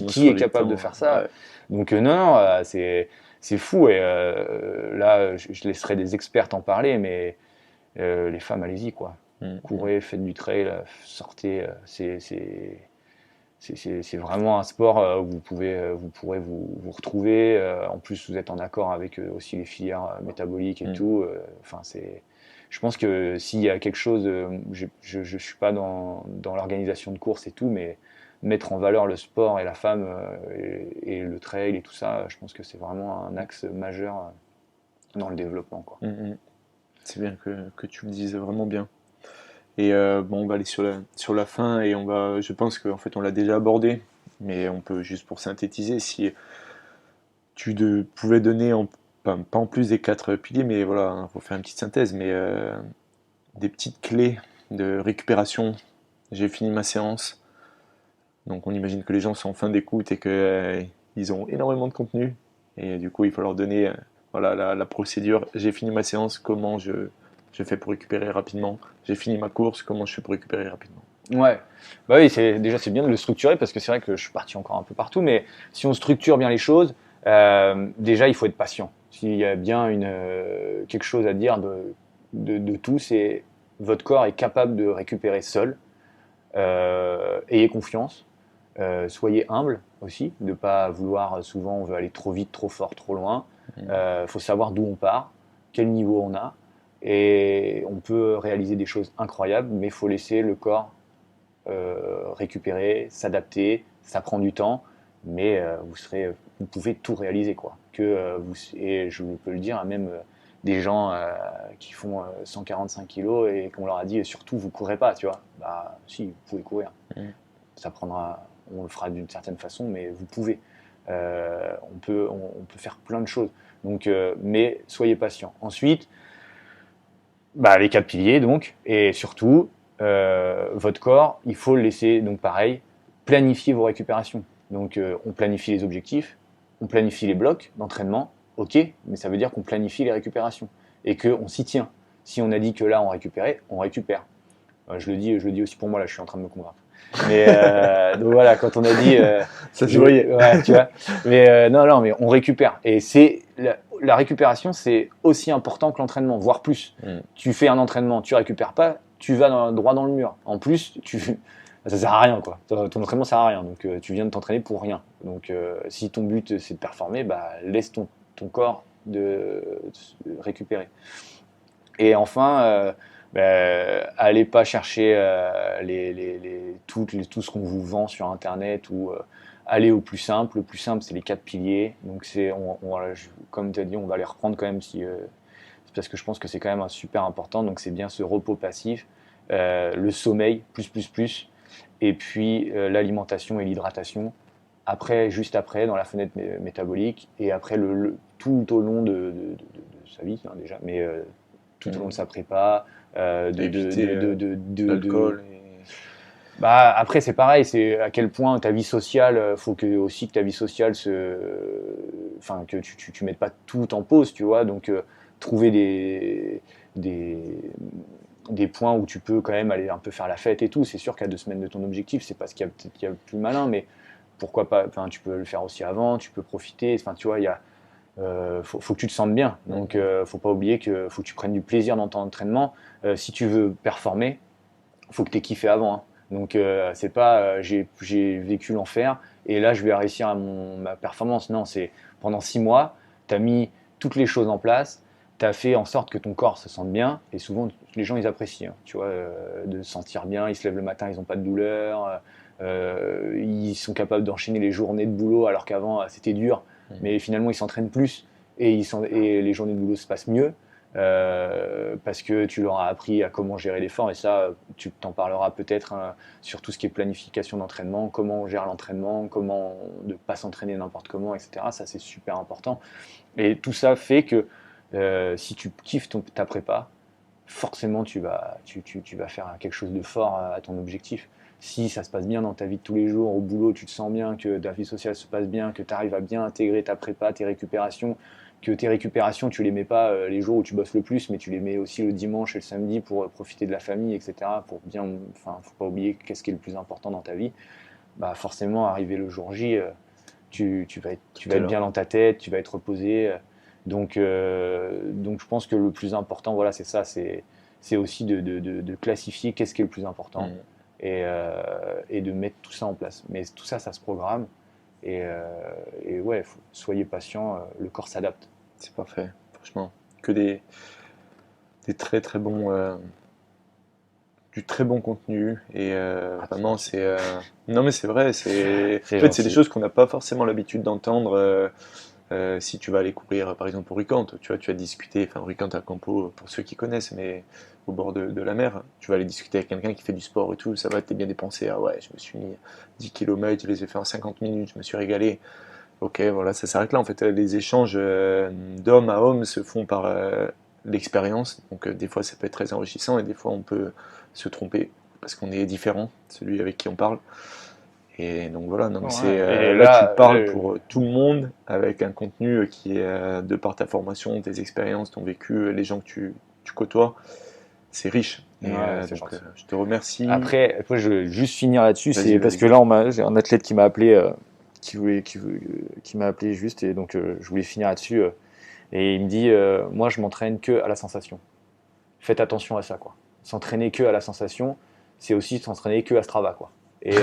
Qui est capable de faire ça? Donc non, c'est fou. Et là, je laisserai des experts en parler, mais les femmes, allez-y quoi. Courez, faites du trail, sortez. C'est vraiment un sport où vous pourrez vous retrouver. En plus, vous êtes en accord avec aussi les filières métaboliques et tout. Je pense que s'il y a quelque chose, je ne suis pas dans l'organisation de course et tout, mais mettre en valeur le sport et la femme et le trail et tout ça, je pense que c'est vraiment un axe majeur dans le développement, quoi. C'est bien que tu le dises vraiment bien. Et on va aller sur la fin, et je pense qu'en fait on l'a déjà abordé, mais on peut, juste pour synthétiser, si tu pouvais donner, pas en plus des 4 piliers, mais voilà, faut faire une petite synthèse, mais des petites clés de récupération. J'ai fini ma séance, donc on imagine que les gens sont en fin d'écoute et qu'ils ont énormément de contenu, et du coup il faut leur donner la procédure. J'ai fini ma séance, comment je fais pour récupérer rapidement. J'ai fini ma course, comment je fais pour récupérer rapidement. Ouais, oui, c'est bien de le structurer, parce que c'est vrai que je suis parti encore un peu partout, mais si on structure bien les choses, déjà il faut être patient. S'il y a bien quelque chose à dire de tout, c'est votre corps est capable de récupérer seul. Ayez confiance, soyez humble aussi, de ne pas vouloir, souvent on veut aller trop vite, trop fort, trop loin. Faut savoir d'où on part, quel niveau on a. Et on peut réaliser des choses incroyables, mais il faut laisser le corps récupérer, s'adapter, ça prend du temps, mais vous pouvez tout réaliser, quoi. Et je peux le dire, même des gens qui font 145 kilos et qu'on leur a dit surtout vous courez pas, tu vois. Bah si, vous pouvez courir. Ça prendra, on le fera d'une certaine façon, mais vous pouvez. On peut faire plein de choses. Donc, mais soyez patient. Ensuite, les 4 piliers donc, et surtout votre corps, il faut le laisser donc pareil, planifier vos récupérations. Donc on planifie les objectifs, on planifie les blocs d'entraînement, ok, mais ça veut dire qu'on planifie les récupérations et qu'on s'y tient. Si on a dit que là on récupérait, on récupère. Je le dis aussi pour moi, là je suis en train de me convaincre. Mais donc voilà, quand on a dit ça se voyait. Ouais, tu vois. Mais non, mais on récupère. Et c'est la récupération, c'est aussi important que l'entraînement, voire plus. Tu fais un entraînement, tu récupères pas, tu vas droit dans le mur. En plus, ça sert à rien, quoi. Ton entraînement sert à rien. Donc tu viens de t'entraîner pour rien. Donc si ton but c'est de performer, laisse ton corps de récupérer. Et enfin, allez pas chercher tout ce qu'on vous vend sur internet ou allez au plus simple. Le plus simple, c'est les 4 piliers. Donc comme tu as dit, on va les reprendre quand même c'est parce que je pense que c'est quand même super important. Donc c'est bien ce repos passif, le sommeil plus, et puis l'alimentation et l'hydratation. Juste après, dans la fenêtre métabolique, et après tout au long de sa vie, hein, déjà, mais tout au long de sa prépa, l'alcool. Après, c'est pareil, c'est à quel point ta vie sociale, faut aussi que ta vie sociale que tu mettes pas tout en pause, tu vois. Donc, trouver des points où tu peux quand même aller un peu faire la fête et tout. C'est sûr qu'à 2 semaines de ton objectif, c'est pas ce qu'il y a le plus malin, mais pourquoi pas. Enfin, tu peux le faire aussi avant, tu peux profiter. Enfin, tu vois, faut que tu te sentes bien. Donc, faut pas oublier que faut que tu prennes du plaisir dans ton entraînement. Si tu veux performer, faut que tu aies kiffé avant. Hein. Donc, c'est pas j'ai vécu l'enfer et là je vais réussir ma performance. Non, c'est pendant 6 mois, tu as mis toutes les choses en place, tu as fait en sorte que ton corps se sente bien et souvent les gens ils apprécient, hein, tu vois, de se sentir bien. Ils se lèvent le matin, ils n'ont pas de douleur, ils sont capables d'enchaîner les journées de boulot alors qu'avant c'était dur, mais finalement ils s'entraînent plus et les journées de boulot se passent mieux. Parce que tu leur as appris à comment gérer l'effort et ça tu t'en parleras peut-être sur tout ce qui est planification d'entraînement, comment on gère l'entraînement, comment ne pas s'entraîner n'importe comment, etc. Ça c'est super important et tout ça fait que si tu kiffes ta prépa, forcément tu vas faire quelque chose de fort à ton objectif. Si ça se passe bien dans ta vie de tous les jours, au boulot tu te sens bien, que ta vie sociale se passe bien, que tu arrives à bien intégrer ta prépa, tes récupérations, que tes récupérations, tu les mets pas les jours où tu bosses le plus, mais tu les mets aussi le dimanche et le samedi pour profiter de la famille, etc. Faut pas oublier qu'est-ce qui est le plus important dans ta vie. Forcément, arrivé le jour J, tu vas être bien dans ta tête, tu vas être reposé. Donc, je pense que le plus important, voilà, c'est ça, c'est aussi de classifier qu'est-ce qui est le plus important et de mettre tout ça en place. Mais tout ça, ça se programme. Et ouais, soyez patient, le corps s'adapte. C'est parfait, franchement. Que des très très bons, du très bon contenu. Et vraiment, c'est. Non, mais c'est vrai, en fait, c'est des choses qu'on n'a pas forcément l'habitude d'entendre. Si tu vas aller courir, par exemple, au Rucante, tu as discuté, enfin, Rucante à Campo, pour ceux qui connaissent, mais au bord de la mer, tu vas aller discuter avec quelqu'un qui fait du sport et tout, ça va, t'es bien dépensé, ah ouais, je me suis mis 10 km, je les ai fait en 50 minutes, je me suis régalé. Ok, voilà, ça s'arrête là, en fait, les échanges d'homme à homme se font par l'expérience, donc des fois ça peut être très enrichissant et des fois on peut se tromper, parce qu'on est différent, celui avec qui on parle. Et donc voilà, non, ouais, là tu parles pour tout le monde avec un contenu qui est de par ta formation, tes expériences, ton vécu, les gens que tu côtoies, c'est riche. Et donc, je te remercie. Après, je vais juste finir là-dessus, parce que là j'ai un athlète qui m'a appelé, qui m'a appelé juste, et donc je voulais finir là-dessus. Et il me dit, moi je m'entraîne que à la sensation. Faites attention à ça, quoi. S'entraîner que à la sensation, c'est aussi s'entraîner que à Strava, quoi. Et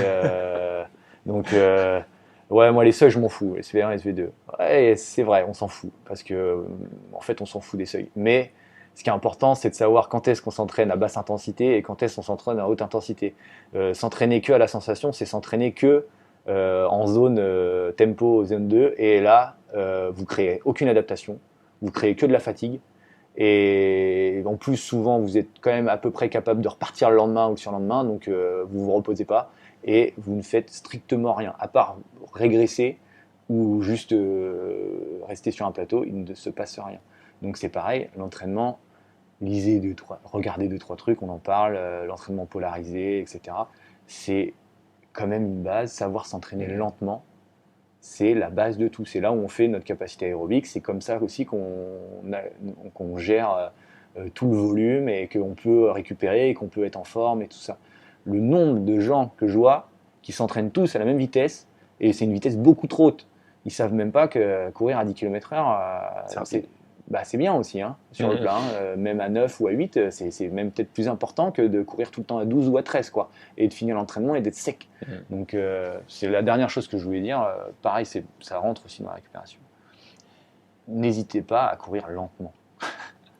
donc, ouais, moi les seuils, je m'en fous. SV1, SV2. Ouais, c'est vrai, on s'en fout. Parce que, en fait, on s'en fout des seuils. Mais Ce qui est important, c'est de savoir quand est-ce qu'on s'entraîne à basse intensité et quand est-ce qu'on s'entraîne à haute intensité. S'entraîner que à la sensation, c'est s'entraîner que en zone tempo, zone 2, et là, vous créez aucune adaptation, vous créez que de la fatigue, et en plus, souvent, vous êtes quand même à peu près capable de repartir le lendemain ou le surlendemain, donc vous vous reposez pas, et vous ne faites strictement rien, à part régresser ou juste rester sur un plateau, il ne se passe rien. Donc c'est pareil, l'entraînement, lisez regardez 2-3 trucs, on en parle, l'entraînement polarisé, etc. C'est quand même une base, savoir s'entraîner lentement, c'est la base de tout. C'est là où on fait notre capacité aérobique, c'est comme ça aussi qu'on gère tout le volume et qu'on peut récupérer et qu'on peut être en forme et tout ça. Le nombre de gens que je vois qui s'entraînent tous à la même vitesse, et c'est une vitesse beaucoup trop haute. Ils ne savent même pas que courir à 10 km/h, c'est bien aussi, hein, sur le plat. Même à 9 ou à 8, c'est même peut-être plus important que de courir tout le temps à 12 ou à 13, quoi, et de finir l'entraînement et d'être sec. Donc, c'est la dernière chose que je voulais dire. Pareil, ça rentre aussi dans la récupération. N'hésitez pas à courir lentement.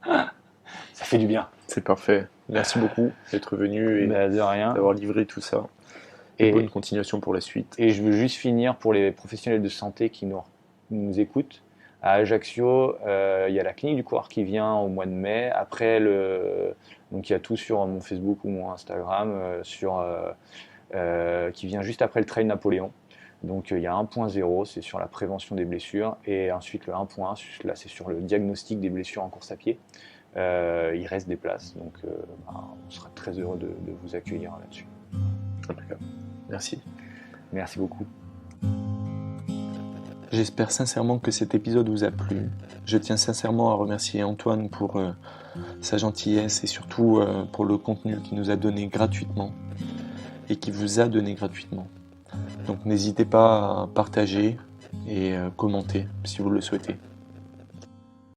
Ça fait du bien. C'est parfait. Merci beaucoup d'être venu et de rien. d'avoir livré tout ça. Et bonne continuation pour la suite. Et je veux juste finir pour les professionnels de santé qui nous écoutent. À Ajaccio, il y a la clinique du coureur qui vient au mois de mai. Après, donc il y a tout sur mon Facebook ou mon Instagram, qui vient juste après le Trail Napoléon. Donc il y a 1.0, c'est sur la prévention des blessures. Et ensuite le 1.1, là c'est sur le diagnostic des blessures en course à pied. Il reste des places, donc on sera très heureux de vous accueillir là-dessus. En tout cas, merci. Merci beaucoup. J'espère sincèrement que cet épisode vous a plu. Je tiens sincèrement à remercier Antoine pour sa gentillesse et surtout pour le contenu qu'il nous a donné gratuitement et qui vous a donné gratuitement. Donc n'hésitez pas à partager et commenter si vous le souhaitez.